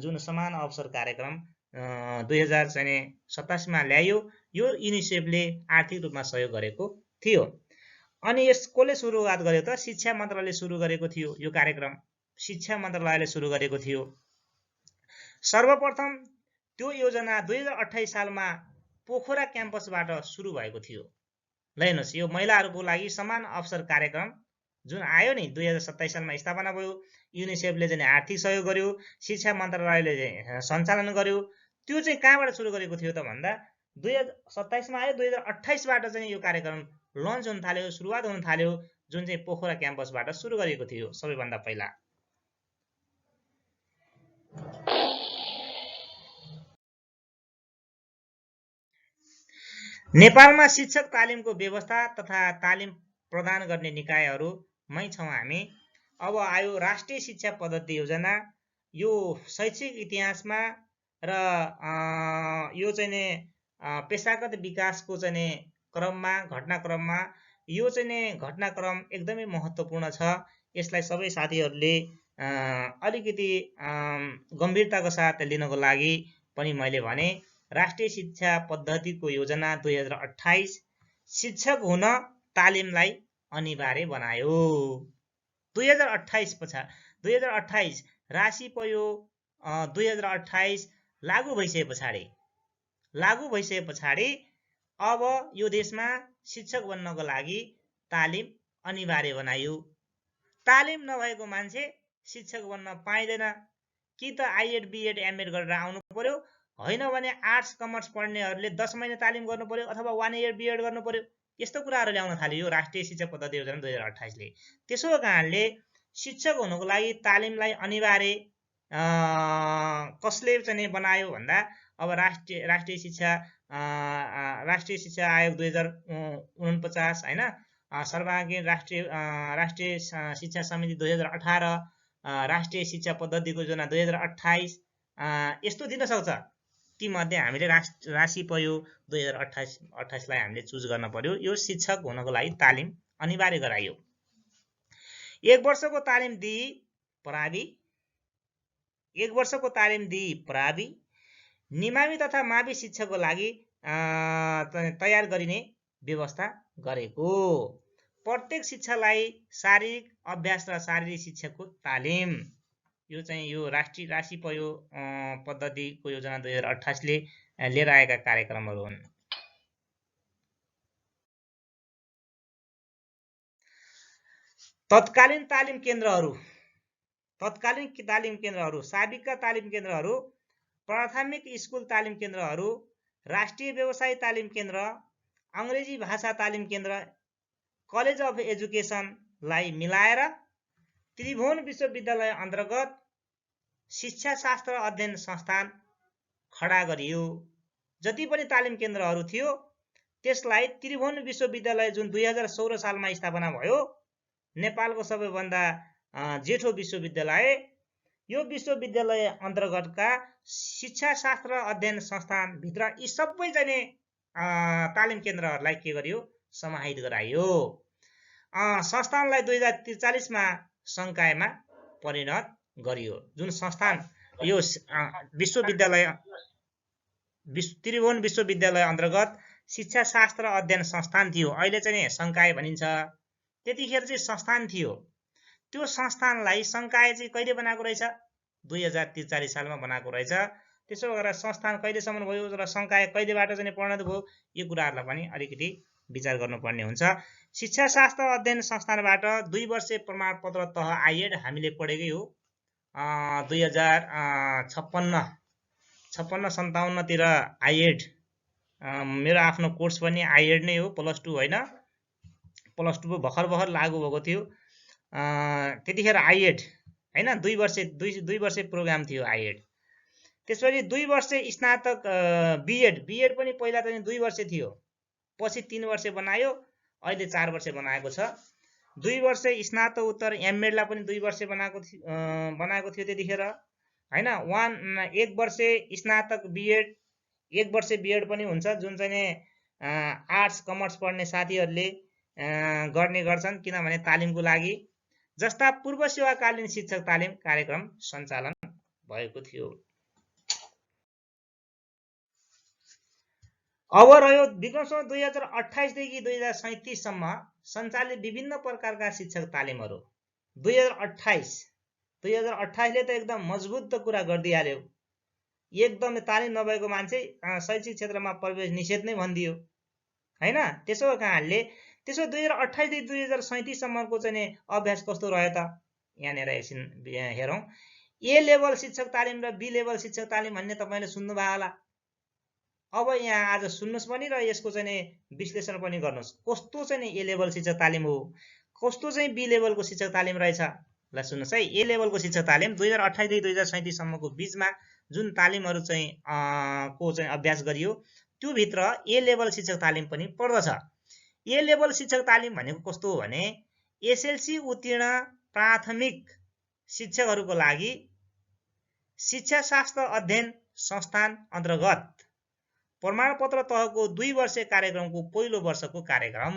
जुन समान अवसर कार्यक्रम 2027 मा ल्यायो। यो युनिसेफले आर्थिक रूपमा सहयोग गरेको थियो। अनि यस कसले सुरुवात गर्यो त? शिक्षा मन्त्रालयले सुरु गरेको थियो। यो कार्यक्रम शिक्षा मन्त्रालयले सुरु गरेको थियो। सर्वप्रथम त्यो योजना 2028 सालमा पोखरा क्याम्पसबाट सुरु भएको थियो। ल हेर्नुहोस्, यो महिलाहरूको लागि समान अवसर कार्यक्रम जुन आयो नि 2027 सालमा स्थापना भयो। युनिसेफले चाहिँ आर्थिक सहयोग गर्यो, शिक्षा मन्त्रालयले चाहिँ सञ्चालन गर्यो। त्यो चाहिँ कहाँबाट सुरु गरेको थियो त भन्दा 2027 मा आयो। 2028 बाट चाहिँ यो कार्यक्रम लन्च हुन थाल्यो, सुरुवात हुन थाल्यो, जुन चाहिँ पोखरा क्याम्पसबाट सुरु गरेको थियो सबैभन्दा पहिला। नेपालमा शिक्षक तालिमको व्यवस्था तथा तालिम प्रदान गर्ने निकायहरूमै छौँ हामी। अब आयो राष्ट्रिय शिक्षा पद्धति योजना। यो शैक्षिक इतिहासमा र यो चाहिँ नि पेशागत विकासको चाहिँ नि क्रममा, घटनाक्रममा यो चाहिँ नि घटनाक्रम एकदमै महत्त्वपूर्ण छ। यसलाई सबै साथीहरूले अलिकति गम्भीरताको साथ लिनको लागि पनि मैले भने राष्ट्रिय शिक्षा पद्धतिको योजना 2028 शिक्षक हुन तालिमलाई अनिवार्य बनायो। 2028 राशि पयो। 2028 लागू भइसके पछाडि अब यो देशमा शिक्षक बन्नको लागि तालिम अनिवार्य बनायो। तालिम नभएको मान्छे शिक्षक बन्न पाइँदैन। कि त आइएड बिएड एमएड गरेर आउनु पर्यो, होइन भने आर्ट्स कमर्स पढ्नेहरूले 10 महिना तालिम गर्नु पर्यो अथवा 1 इयर बिएड गर्नु पर्यो। यस्तो कुराहरू ल्याउन थाल्यो यो राष्ट्रिय शिक्षा पद्धति योजना 2028 ले। त्यसो कारणले शिक्षक हुनुको लागि तालिमलाई अनिवार्य कसले चाहिँ बनायो भन्दा अब राष्ट्रिय शिक्षा आयोग 2049 हैन, सर्वाङ्गीण राष्ट्रिय शिक्षा समिति 2018, राष्ट्रिय शिक्षा पद्धतिको योजना 2028 यस्तो दिन सक्छ। ती मध्ये हामीले राशि पयो 2028 लाई हामीले चुज गर्न पर्यो। यो शिक्षक हुनको लागि तालिम अनिवार्य गराइयो। 1 वर्षको तालिम दिई प्रावि निमावी तथा मावि शिक्षकको लागि तयार गरिने व्यवस्था गरेको। प्रत्येक शिक्षालाई शारीरिक अभ्यास र शारीरिक शिक्षाको तालिम यो चाहिँ यो राशि पयो पद्धतिको योजना 2028 ले लिएर आएका कार्यक्रमहरू हुन्। तत्कालीन तालिम केन्द्रहरू, साबिकका तालिम केन्द्रहरू, प्राथमिक स्कुल तालिम केन्द्रहरू, राष्ट्रिय व्यवसाय तालिम केन्द्र, अङ्ग्रेजी भाषा तालिम केन्द्र, कलेज अफ एजुकेसनलाई मिलाएर त्रिभुवन विश्वविद्यालय अन्तर्गत शिक्षाशास्त्र अध्ययन संस्थान खडा गरियो। जति पनि तालिम केन्द्रहरू थियो त्यसलाई त्रिभुवन विश्वविद्यालय जुन 2016 सालमा स्थापना भयो, नेपालको सबैभन्दा जेठो विश्वविद्यालय, यो विश्वविद्यालय अन्तर्गतका शिक्षाशास्त्र अध्ययन संस्थान भित्र यी सबै चाहिँ तालिम केन्द्रहरूलाई के गरियो? समाहित गराइयो। संस्थानलाई 2043 मा संकायमा परिणत गरियो। जुन संस्थान यो त्रिभुवन विश्वविद्यालय अन्तर्गत शिक्षाशास्त्र अध्ययन संस्थान थियो, अहिले चाहिँ संकाय भनिन्छ। त्यतिखेर चाहिँ संस्थान थियो। त्यो संस्थानलाई संकाय चाहिँ कहिले बनाएको रहेछ? 2043 सालमा बनाएको रहेछ। त्यसो गरेर संस्थान कहिलेसम्म भयो र संकाय कहिलेबाट चाहिँ परिणत भयो, यो कुराहरूलाई पनि अलिकति विचार गर्नुपर्ने हुन्छ। शिक्षाशास्त्र अध्ययन संस्थानबाट 2 वर्षे प्रमाणपत्र तह आइएड हामीले पढेकै हो। 2056-57 तिर आइएड, मेरो आफ्नो कोर्स पनि आइएड नै हो, +2 होइन, +2 भर्खर लागू भएको थियो। त्यतिखेर आइएड हैन 2 वर्षे प्रोग्राम थियो आइएड। त्यसपछि 2 वर्षे स्नातक बिएड पनि पहिला चाहिँ 2 वर्षे थियो, पछि 3 वर्षे बनायो, अहिले 4 वर्षे बनाएको छ। 2 वर्षे स्नातकोत्तर एमएडलाई पनि 2 वर्षे बनाएको थियो त्यतिखेर हैन। 1 वर्षे स्नातक बिएड, 1 वर्षे बिएड पनि हुन्छ, जुन चाहिँ आर्ट्स कमर्स पढ्ने साथीहरूले गर्ने गर्छन्, किनभने तालिमको लागि जस्ता पूर्व सेवाकालीन शिक्षक तालिम कार्यक्रम सञ्चालन भएको थियो। अब रह्यो विक्रमसँग 2028 देखि 2037 सम्म सञ्चालित विभिन्न प्रकारका शिक्षक तालिमहरू। 2028 ले त एकदम मजबुत त कुरा गरिदिहाल्यो, एकदम तालिम नभएको मान्छे शैक्षिक क्षेत्रमा प्रवेश निषेध नै भनिदियो हैन। त्यसो कारणले त्यसो 2028 देखि 2037 सम्मको चाहिँ अभ्यास कस्तो रह्यो त यहाँनिर एकछिन हेरौँ। ए लेभल शिक्षक तालिम र बी लेभल शिक्षक तालिम भन्ने तपाईँले सुन्नुभयो होला। अब यहाँ आज सुन्नुहोस् पनि र यसको चाहिँ विश्लेषण पनि गर्नुहोस्, कस्तो चाहिँ ए लेभल शिक्षक तालिम हो, कस्तो चाहिँ बी लेभलको शिक्षक तालिम रहेछ। ल सुन्नुहोस् है, ए लेभलको शिक्षक तालिम 2028 देखि 2037 सम्मको बीचमा जुन तालिमहरू चाहिँ को चाहिँ अभ्यास गरियो त्यो भित्र ए लेभल शिक्षक तालिम पनि पर्दछ। ए लेभल शिक्षक तालिम भनेको कस्तो हो भने एसएलसी उत्तीर्ण प्राथमिक शिक्षकहरूको लागि शिक्षाशास्त्र अध्ययन संस्थान अन्तर्गत प्रमाणपत्र तहको 2 वर्षीय कार्यक्रमको पहिलो वर्षको कार्यक्रम।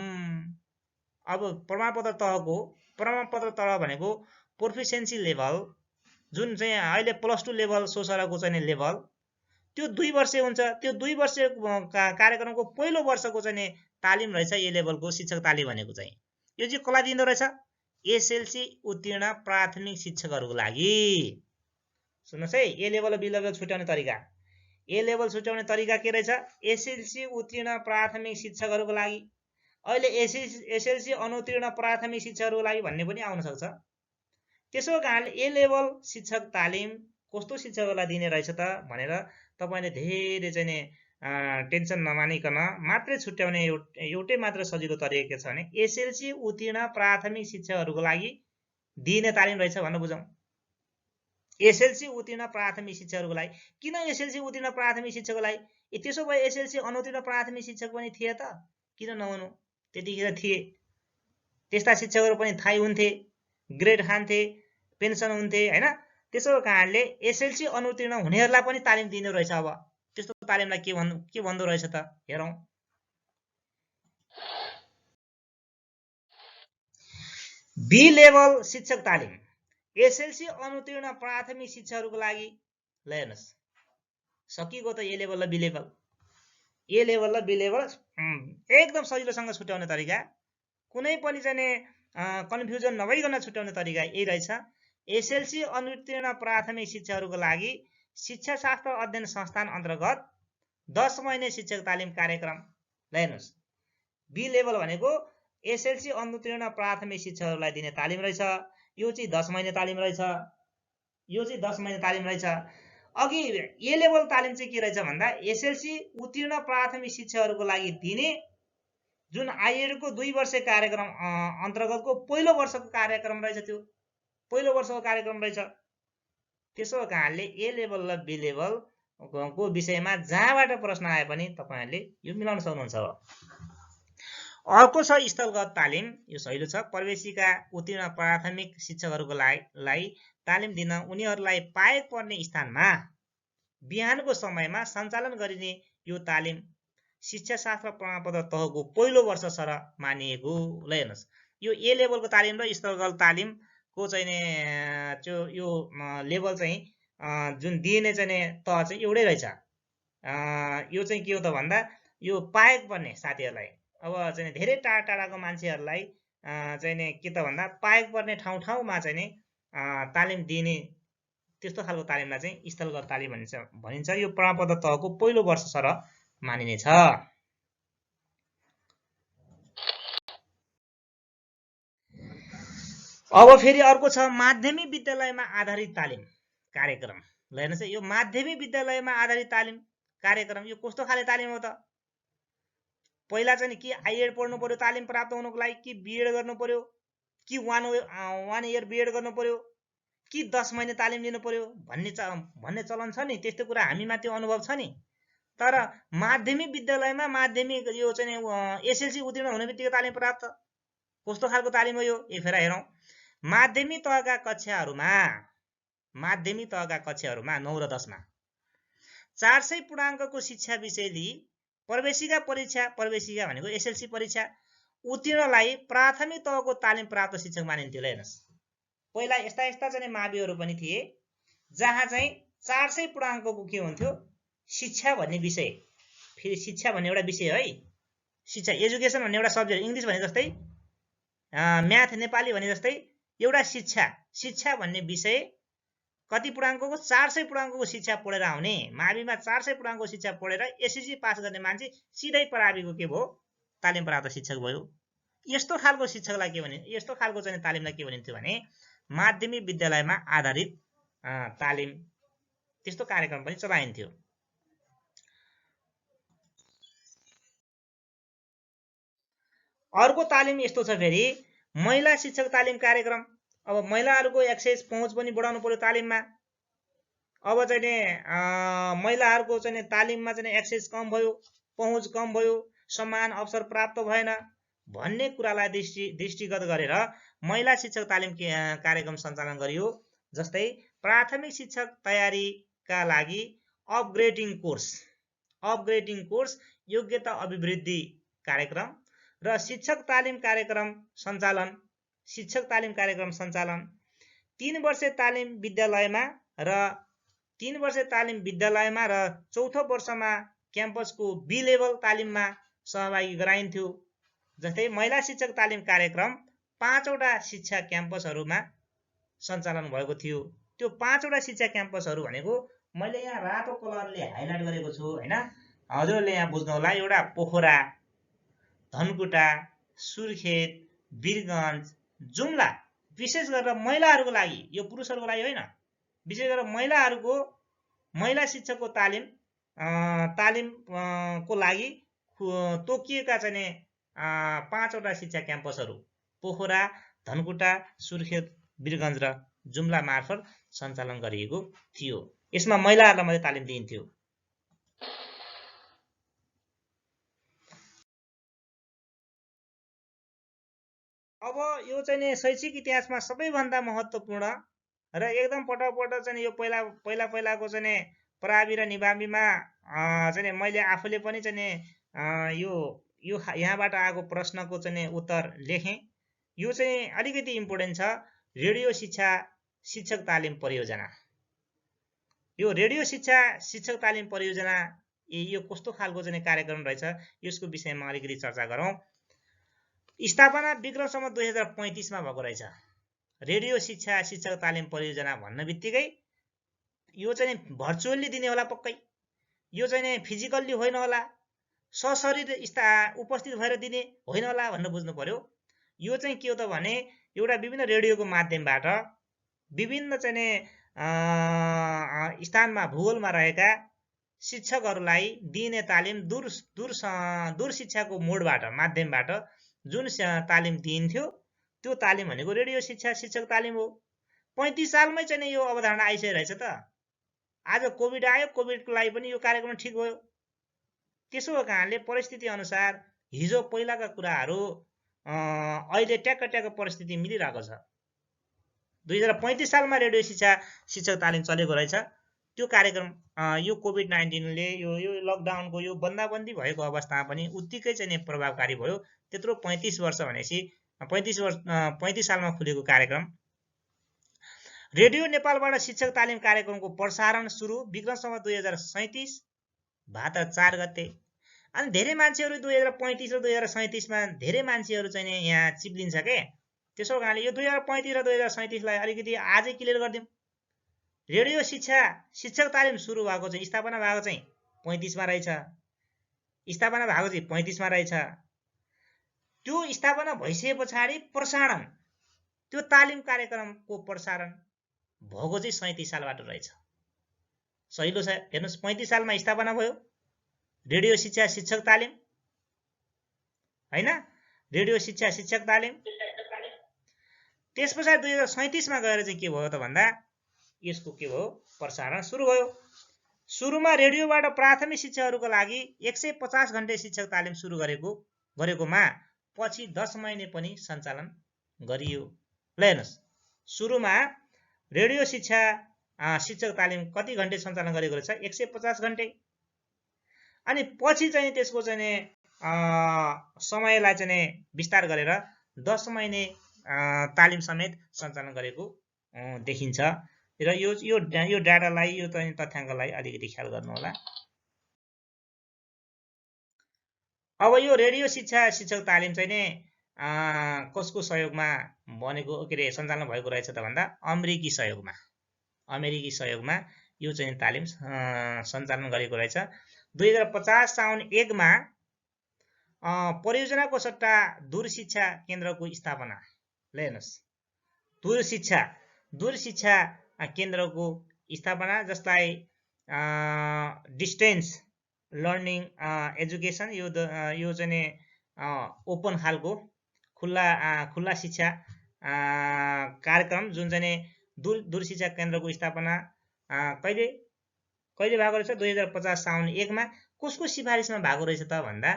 अब प्रमाणपत्र तह भनेको प्रोफिसिएन्सी लेभल जुन चाहिँ अहिले +2 लेभल सोसरको चाहिँ लेभल, त्यो 2 वर्षीय हुन्छ। त्यो 2 वर्षीय कार्यक्रमको पहिलो वर्षको चाहिँ तालिम रहेछ ए लेभलको शिक्षक तालिम भनेको चाहिँ। यो चाहिँ कसलाई दिँदो रहेछ? एसएलसी उत्तीर्ण प्राथमिक शिक्षकहरूको लागि। सुन्नुहोस् है, ए लेभल र बी लेभल छुट्याउने तरिका। ए लेभल छुट्याउने तरिका के रहेछ? एसएलसी उत्तीर्ण प्राथमिक शिक्षकहरूको लागि। अहिले एसएलसी अनुत्तीर्ण प्राथमिक शिक्षकहरूको लागि भन्ने पनि आउन सक्छ। त्यसो कारणले ए लेभल शिक्षक तालिम कस्तो शिक्षकहरूलाई दिने रहेछ त भनेर तपाईले धेरै चाहिँ टेन्सन नमानिकन मात्रै छुट्याउने एउटै मात्र सजिलो तरिका के छ भने एसएलसी उत्तीर्ण प्राथमिक शिक्षकहरूको लागि दिने तालिम रहेछ भन्न बुझौँ। एसएलसी उत्तीर्ण प्राथमिक शिक्षकहरूको लागि। किन एसएलसी उत्तीर्ण प्राथमिक शिक्षकको लागि? त्यसो भए एसएलसी अनुत्तीर्ण प्राथमिक शिक्षक पनि थिए त, किन नहुनु? त्यतिखेर थिए, त्यस्ता शिक्षकहरू पनि थाहै हुन्थे, ग्रेड खान्थे, पेन्सन हुन्थे हैन। त्यसो कारणले एसएलसी अनुत्तीर्ण हुनेहरूलाई पनि तालिम दिने रहेछ। अब त्यस्तो तालिमलाई के भन्दो रहेछ त हेरौँ। बी लेभल शिक्षक तालिम एसएलसी अनुत्तीर्ण प्राथमिक शिक्षकहरूको लागि। ल हेर्नुहोस्, सकिएको त ए लेभल र बी लेभल। ए लेभल र बी लेभल एकदम सजिलोसँग छुट्याउने तरिका, कुनै पनि चाहिँ कन्फ्युजन नभइकन छुट्याउने तरिका यही रहेछ। एसएलसी अनुत्तीर्ण प्राथमिक शिक्षकहरूको लागि शिक्षाशास्त्र अध्ययन संस्थान अन्तर्गत 10 महिने शिक्षक तालिम कार्यक्रम। ल हेर्नुहोस्, बी लेभल भनेको एसएलसी अनुत्तीर्ण प्राथमिक शिक्षकहरूलाई दिने तालिम रहेछ। यो चाहिँ 10 महिने तालिम रहेछ। यो चाहिँ 10 महिने तालिम रहेछ। अघि ए लेभल तालिम चाहिँ के रहेछ भन्दा एसएलसी उत्तीर्ण प्राथमिक शिक्षकहरूको लागि दिने जुन आइएडको 2 वर्षीय कार्यक्रम अन्तर्गतको पहिलो वर्षको कार्यक्रम रहेछ। त्यो पहिलो वर्षको कार्यक्रम रहेछ। त्यसो कारणले ए लेभल र बी लेभल को विषयमा जहाँबाट प्रश्न आए पनि तपाईहरुले यो मिलाउन सक्नुहुन्छ। अर्को छ स्थलगत तालिम। यो सहिलो छ। प्रवेशिका उत्तीर्ण प्राथमिक शिक्षकहरूको लागि तालिम दिन उनीहरूलाई पाएक पर्ने स्थानमा बिहानको समयमा सञ्चालन गरिने यो तालिम शिक्षाशास्त्र प्रमाणपत्र तहको पहिलो वर्ष सर मानिएको। ल हेर्नुस्, यो ए लेभलको तालिम र स्थलगत तालिम को चाहिँ यो लेभल चाहिँ जुन दिने चाहिँ तह चाहिँ एउटै रहेछ। यो चाहिँ के हो त भन्दा यो पाएक पर्ने साथीहरूलाई, अब चाहिँ धेरै टाढा टाढाको मान्छेहरूलाई चाहिँ के त भन्दा पाएक पर्ने ठाउँमा चाहिँ तालिम दिने त्यस्तो खालको तालिमलाई चाहिँ स्थलगत तालिम भनिन्छ। यो प्रमाणपत्र तहको पहिलो वर्ष सर मानिनेछ। अब फेरि अर्को छ माध्यमिक विद्यालयमा आधारित तालिम कार्यक्रम। ल हेर्नुस्, यो माध्यमिक विद्यालयमा आधारित तालिम कार्यक्रम यो कस्तो खाले तालिम हो त? पहिला चाहिँ कि आइएड पढ्नु पर्यो तालिम प्राप्त हुनुको लागि, कि बीएड गर्नु पर्यो, कि 1 इयर बीएड गर्नु पर्यो, कि 10 महिने तालिम लिनु पर्यो भन्ने चलन छ नि। त्यस्तो कुरा हामीमा त्यो अनुभव छ नि। तर माध्यमिक विद्यालयमा माध्यमिक यो चाहिँ एसएलसी उत्तीर्ण हुने बित्तिकै तालिम प्राप्त कस्तो खालको तालिम हो यो? फेरि हेरौँ। माध्यमिक तहका कक्षाहरूमा 9 र 10 मा 400 पूर्णाङ्कको शिक्षा विषय लिई प्रवेशिका भनेको एसएलसी परीक्षा उत्तीर्णलाई प्राथमिक तहको तालिम प्राप्त शिक्षक मानिन्थ्यो। ल हेर्नुस्, पहिला यस्ता चाहिँ माविहरू पनि थिए जहाँ चाहिँ 400 पूर्णाङ्कको के हुन्थ्यो शिक्षा भन्ने विषय फेरि शिक्षा भन्ने एउटा विषय है, शिक्षा एजुकेसन भन्ने एउटा सब्जेक्ट, इङ्ग्लिस भने जस्तै म्याथ नेपाली भने जस्तै एउटा शिक्षा भन्ने विषय कति पूर्णाङ्कको 400 पूर्णाङ्कको शिक्षा पढेर आउने, माविमा 400 पूर्णाङ्कको शिक्षा पढेर एसएससी पास गर्ने मान्छे सिधै प्राविको के भयो, तालिम प्राप्त शिक्षक भयो। यस्तो खालको शिक्षकलाई के भने, यस्तो खालको चाहिँ तालिमलाई के भनिन्थ्यो भने माध्यमिक विद्यालयमा आधारित तालिम, त्यस्तो कार्यक्रम पनि चलाइन्थ्यो। अर्को तालिम यस्तो छ फेरि महिला शिक्षक तालिम कार्यक्रम। अब महिलाहरूको एक्सेस पहुँच पनि बढाउनु पर्यो तालिममा। अब चाहिँ नि महिलाहरूको चाहिँ तालिममा चाहिँ एक्सेस कम भयो, पहुँच कम भयो, समान अवसर प्राप्त भएन भन्ने कुरालाई दृष्टिगत गरेर महिला शिक्षक तालिम कार्यक्रम सञ्चालन गरियो। जस्तै प्राथमिक शिक्षक तयारीका लागि अपग्रेडिङ कोर्स योग्यता अभिवृद्धि कार्यक्रम र शिक्षक तालिम कार्यक्रम सञ्चालन 3 वर्ष तालिम विद्यालयमा र चौथो वर्षमा क्याम्पसको बी लेभल तालिममा सहभागी गराइन्थ्यो। जस्तै महिला शिक्षक तालिम कार्यक्रम 5 वटा शिक्षा क्याम्पसहरूमा सञ्चालन भएको थियो। त्यो 5 वटा शिक्षा क्याम्पसहरू भनेको मैले यहाँ रातो कलरले हाइलाइट गरेको छु हैन, हजुरहरूले यहाँ बुझ्नु होला। एउटा पोखरा, धनकुटा, सुर्खेत, वीरगञ्ज, जुम्ला, विशेष गरेर महिलाहरूको लागि, यो पुरुषहरूको लागि होइन, विशेष गरेर महिला शिक्षकको तालिमको लागि तोकिएका चाहिँ 5 वटा शिक्षा क्याम्पसहरू पोखरा, धनकुटा, सुर्खेत, वीरगञ्ज र जुम्ला मार्फत सञ्चालन गरिएको थियो। यसमा महिलाहरूलाई मात्रै तालिम दिइन्थ्यो। अब यो चाहिँ शैक्षिक इतिहासमा सबैभन्दा महत्त्वपूर्ण र एकदम पटक चाहिँ यो पहिलाको चाहिँ प्रावि र निवामीमा चाहिँ मैले आफूले पनि चाहिँ यो यहाँबाट आएको प्रश्नको चाहिँ उत्तर लेखेँ। यो चाहिँ अलिकति इम्पोर्टेन्ट छ। रेडियो शिक्षक तालिम परियोजना। यो रेडियो शिक्षक तालिम परियोजना यो कस्तो खालको चाहिँ कार्यक्रम रहेछ, यसको विषयमा अलिकति चर्चा गरौँ। स्थापना विक्रमसम्म 2035 मा भएको रहेछ। रेडियो शिक्षक तालिम परियोजना भन्न बित्तिकै यो चाहिँ भर्चुअली दिने होला पक्कै, यो चाहिँ फिजिकल्ली होइन होला, सशरीर उपस्थित भएर दिने होइन होला भनेर बुझ्नु पर्यो। यो चाहिँ के हो त भने एउटा विभिन्न रेडियोको माध्यमबाट विभिन्न चाहिँ स्थानमा भूगोलमा रहेका शिक्षकहरूलाई दिने तालिम दूर शिक्षाको मोडबाट माध्यमबाट जुन तालिम दिइन्थ्यो त्यो तालिम भनेको रेडियो शिक्षक तालिम हो। 35 सालमै चाहिँ यो अवधारणा आइसकेको रहेछ त। आज कोभिड आयो, कोभिडको लागि पनि यो कार्यक्रम ठिक भयो। त्यसो भएको कारणले परिस्थिति अनुसार हिजो पहिलाका कुराहरू अहिले ट्याक्क परिस्थिति मिलिरहेको छ। 2035 सालमा रेडियो शिक्षक तालिम चलेको रहेछ। त्यो कार्यक्रम यो कोभिड-19ले यो लकडाउनको यो बन्दाबन्दी भएको अवस्थामा पनि उत्तिकै चाहिँ प्रभावकारी भयो। त्यत्रो 35 वर्ष भनेपछि 35 सालमा खुलेको कार्यक्रम। रेडियो नेपालबाट शिक्षक तालिम कार्यक्रमको प्रसारण सुरु विक्रमसम्म 2037 भाद्र 4 गते। अनि धेरै मान्छेहरू 2035 र 2037 मा धेरै मान्छेहरू चाहिँ यहाँ चिप्लिन्छ के। त्यसो कारणले यो 2035 र 2037 लाई अलिकति आजै क्लियर गरिदिउँ। रेडियो शिक्षक तालिम सुरु भएको चाहिँ स्थापना भएको चाहिँ 35 मा रहेछ। स्थापना भएको चाहिँ 35 मा रहेछ। त्यो स्थापना भइसके पछाडि प्रसारण, त्यो तालिम कार्यक्रमको प्रसारण भएको चाहिँ 37 सालबाट रहेछ। सहिलो छ हेर्नुस्। 35 सालमा स्थापना भयो रेडियो शिक्षक तालिम हैन, रेडियो शिक्षक तालिम। त्यस पछाडि 2037 मा गएर चाहिँ के भयो त भन्दा यसको के भयो, प्रसारण सुरु भयो। सुरुमा रेडियोबाट प्राथमिक शिक्षकहरूको लागि 150 घण्टे शिक्षक तालिम सुरु गरेकोमा पछि 10 महिने पनि सञ्चालन गरियो। ल हेर्नुस्, सुरुमा रेडियो शिक्षक तालिम कति घण्टे सञ्चालन गरेको रहेछ, 150 घण्टे। अनि पछि चाहिँ त्यसको चाहिँ समयलाई चाहिँ विस्तार गरेर 10 महिने तालिम समेत सञ्चालन गरेको देखिन्छ। र यो डाटालाई, यो तथ्याङ्कलाई अलिकति ख्याल गर्नु होला। अब यो रेडियो शिक्षा शिक्षक तालिम चाहिँ नि कसको सहयोगमा बनेको के अरे सञ्चालन भएको रहेछ त भन्दा अमेरिकी सहयोगमा यो चाहिँ तालिम सञ्चालन गरेको रहेछ। 2050 साउन 1 मा परियोजनाको सट्टा दूरशिक्षा केन्द्रको स्थापना। ल हेर्नुहोस्, दूरशिक्षा केन्द्रको स्थापना, जसलाई डिस्टेन्स लर्निङ एजुकेसन, यो चाहिँ ओपन खालको खुल्ला शिक्षा कार्यक्रम, जुन चाहिँ दूरशिक्षा केन्द्रको स्थापना कहिले भएको रहेछ? 2050 साउन 1 मा। कसको सिफारिसमा भएको रहेछ त भन्दा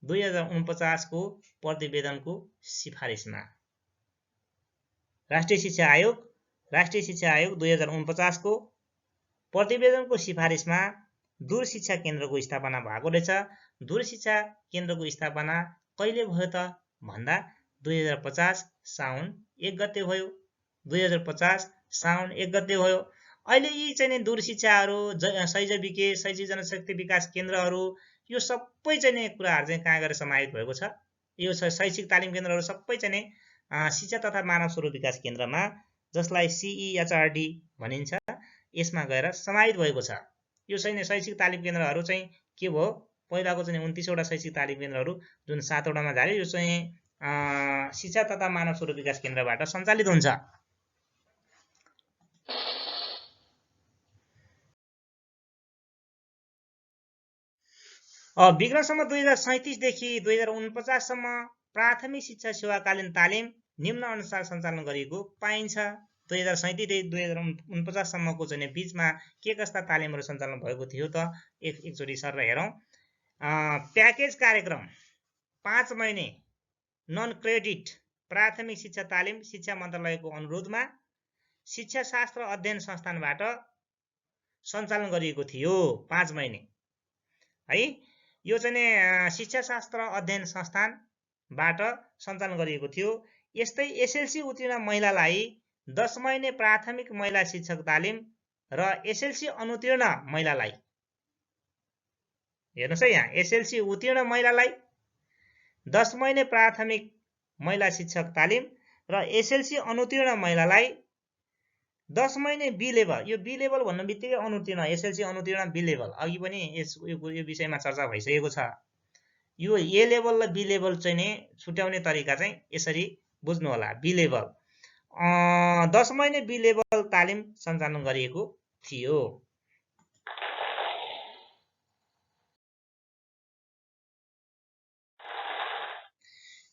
2049 को प्रतिवेदनको सिफारिसमा। राष्ट्रिय शिक्षा आयोग 2049 को प्रतिवेदनको सिफारिसमा दूरशिक्षा केन्द्रको स्थापना भएको रहेछ। दूरशिक्षा केन्द्रको स्थापना कहिले भयो त भन्दा 2050 साउन 1 गते भयो। 2050 साउन 1 गते भयो। अहिले यी चाहिँ दूरशिक्षाहरू, शैक्षिक जनशक्ति विकास केन्द्रहरू, यो सबै चाहिँ कुराहरू चाहिँ कहाँ गएर समाहित भएको छ? यो शैक्षिक तालिम केन्द्रहरू सबै चाहिँ शिक्षा तथा मानव स्रोत विकास केन्द्रमा, जसलाई CEHRD भनिन्छ, यसमा गएर समाहित भएको छ। यो चाहिँ शैक्षिक तालिम केन्द्रहरू चाहिँ के भयो? पहिलाको चाहिँ 29 वटा शैक्षिक तालिम केन्द्रहरू जुन 7 वटामा झार्यो, यो चाहिँ शिक्षा तथा मानव स्रोत विकास केन्द्रबाट सञ्चालित हुन्छ। विक्रमसम्म 2037 देखि 2049 सम्म प्राथमिक शिक्षा सेवाकालीन तालिम निम्न अनुसार सञ्चालन गरिएको पाइन्छ। 2037 देखि 2049 सम्मको चाहिँ बीचमा के कस्ता तालिमहरू सञ्चालन भएको थियो त एकचोटि सर हेरौँ। प्याकेज कार्यक्रम 5 महिने नन क्रेडिट प्राथमिक शिक्षा तालिम शिक्षा मन्त्रालयको अनुरोधमा शिक्षा शास्त्र अध्ययन संस्थानबाट सञ्चालन गरिएको थियो। 5 महिने है, यो चाहिँ शिक्षा शास्त्र अध्ययन संस्थानबाट सञ्चालन गरिएको थियो। यस्तै एसएलसी उत्तीर्ण महिलालाई 10 महिने प्राथमिक महिला शिक्षक तालिम र एसएलसी अनुत्तीर्ण महिलालाई, हेर्नुहोस् है, यहाँ एसएलसी उत्तीर्ण महिलालाई 10 महिने प्राथमिक महिला शिक्षक तालिम र एसएलसी अनुत्तीर्ण महिलालाई 10 महिने बी लेभल। यो बी लेभल भन्नु बित्तिकै अनुत्तीर्ण, एसएलसी अनुत्तीर्ण, बी लेभल अघि पनि यो विषयमा चर्चा भइसकेको छ। यो ए लेभल र बी लेभल चाहिँ नि छुट्याउने तरिका चाहिँ यसरी बुझ्नु होला। बी लेभल 10 महिने बी लेभल तालिम सञ्चालन गरिएको थियो।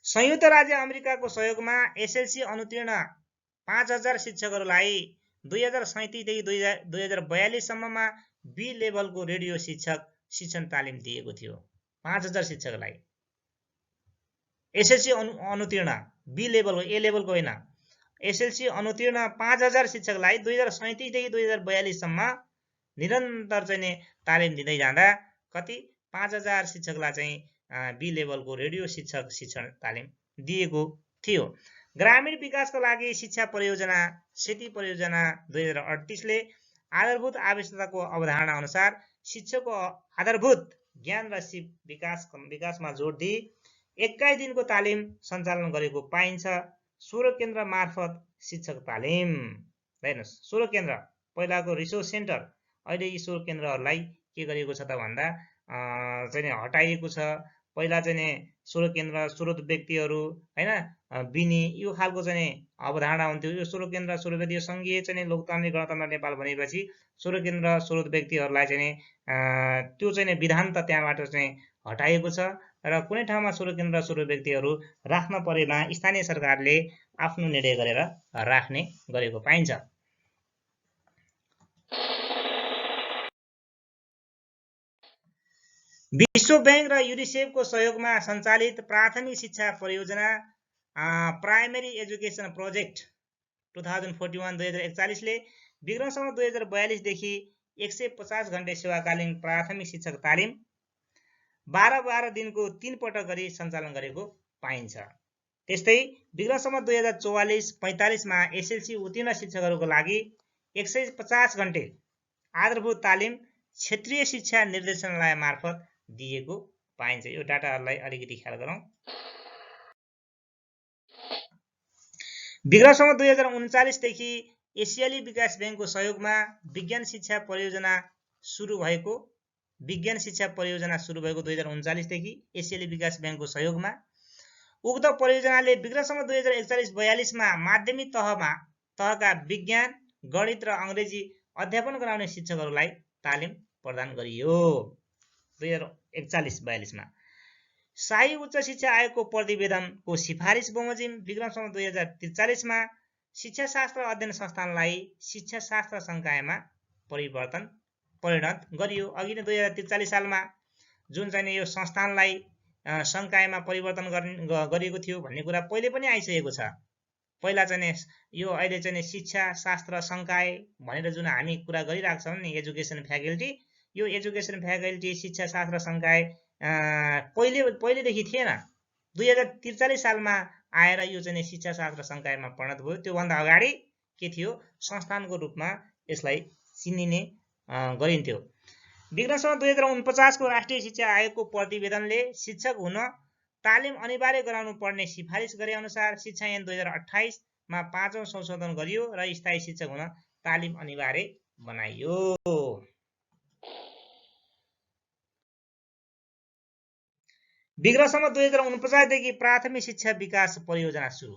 संयुक्त राज्य अमेरिकाको सहयोगमा एसएलसी अनुत्तीर्ण 5000 शिक्षकहरूलाई 2037 देखि 2042 सम्ममा बी लेभलको रेडियो शिक्षण तालिम दिएको थियो। 5000 शिक्षकलाई एसएलसी अनुत्तीर्ण, बी लेभलको, ए लेभलको होइन, एसएलसी अनुत्तीर्ण 5000 शिक्षकलाई 2037 देखि 2042 सम्म निरन्तर चाहिँ तालिम दिँदै जाँदा कति 5000 शिक्षकलाई चाहिँ बी लेभलको रेडियो शिक्षण तालिम दिएको थियो। ग्रामीण विकासको लागि शिक्षा परियोजना सेती परियोजना 2038 ले आधारभूत आवश्यकताको अवधारणा अनुसार शिक्षाको आधारभूत ज्ञान र सिप विकासमा जोड दिई 21 दिनको तालिम सञ्चालन गरेको पाइन्छ। 16 केन्द्र मार्फत शिक्षक तालिम। हेर्नुहोस्, 16 केन्द्र पहिलाको रिसोर्स सेन्टर, अहिले यी 16 केन्द्रहरूलाई के गरिएको छ त भन्दा चाहिँ हटाइएको छ। पहिला चाहिँ 16 केन्द्र स्रोत व्यक्तिहरू हैन बिनी यो खालको चाहिँ अवधारणा हुन्थ्यो। यो 16 केन्द्र स्रोत व्यक्ति संघीय चाहिँ लोकतान्त्रिक गणतन्त्र नेपाल भनेपछि 16 केन्द्र स्रोत व्यक्तिहरूलाई चाहिँ त्यो चाहिँ विधान त त्यहाँबाट चाहिँ हटाइएको छ र कुनै ठाउँमा 16 केन्द्र स्रोत व्यक्तिहरू राख्न परेमा स्थानीय सरकारले आफ्नो निर्णय गरेर राख्ने गरेको पाइन्छ। विश्व बैंक र युनिसेफको सहयोगमा सञ्चालित प्राथमिक शिक्षा परियोजना प्राइमेरी एजुकेसन प्रोजेक्ट 2041-2041 ले विक्रमसम्म 2042 देखि 150 घण्टे सेवाकालीन प्राथमिक शिक्षक तालिम 12 दिनको 3 पटक गरी सञ्चालन गरेको पाइन्छ। त्यस्तै विक्रमसम्म 2044-45 मा एसएलसी उत्तीर्ण शिक्षकहरूको लागि 150 घण्टे आधारभूत तालिम क्षेत्रीय शिक्षा निर्देशनालय मार्फत दिएको पाइन्छ। यो डाटाहरूलाई अलिकति ख्याल गरौँ। विक्रमसम्म 2039 देखि एसियाली विकास बैंकको सहयोगमा विज्ञान शिक्षा परियोजना सुरु भएको 2039 देखि एसियाली विकास बैंकको सहयोगमा उक्त परियोजनाले विक्रमसम्म 2041-42 मा माध्यमिक तहका विज्ञान, गणित र अंग्रेजी अध्यापन गराउने शिक्षकहरूलाई तालिम प्रदान गरियो। 2041-42 मा शाही उच्च शिक्षा आयोगको प्रतिवेदनको सिफारिस बमोजिम विक्रमसम्म 2043 मा शिक्षाशास्त्र अध्ययन संस्थानलाई शिक्षाशास्त्र संकायमा परिणत गरियो। अघि नै 2043 सालमा जुन चाहिँ यो संस्थानलाई संकायमा परिवर्तन गरिएको थियो भन्ने कुरा पहिले पनि आइसकेको छ। पहिला चाहिँ यो अहिले चाहिँ शिक्षा शास्त्र संकाय भनेर जुन हामी कुरा गरिरहेका छौँ नि, एजुकेसन फ्याकल्टी, यो एजुकेसन फ्याकल्टी शिक्षा शास्त्र संकाय पहिलेदेखि थिएन। 2043 सालमा आएर यो चाहिँ शिक्षा शास्त्र संकायमा परिणत भयो। त्योभन्दा अगाडि के थियो, संस्थानको रूपमा यसलाई चिनिने गरिन्थ्यो। विक्रमसम्म 2049 को राष्ट्रिय शिक्षा आयोगको प्रतिवेदनले शिक्षक हुन तालिम अनिवार्य गराउनु पर्ने सिफारिस गरे अनुसार शिक्षा ऐन 2028 मा 5औं संशोधन गरियो र स्थायी शिक्षक हुन तालिम अनिवार्य बनाइयो। विक्रमसम्म 2049 देखि प्राथमिक शिक्षा विकास परियोजना सुरु।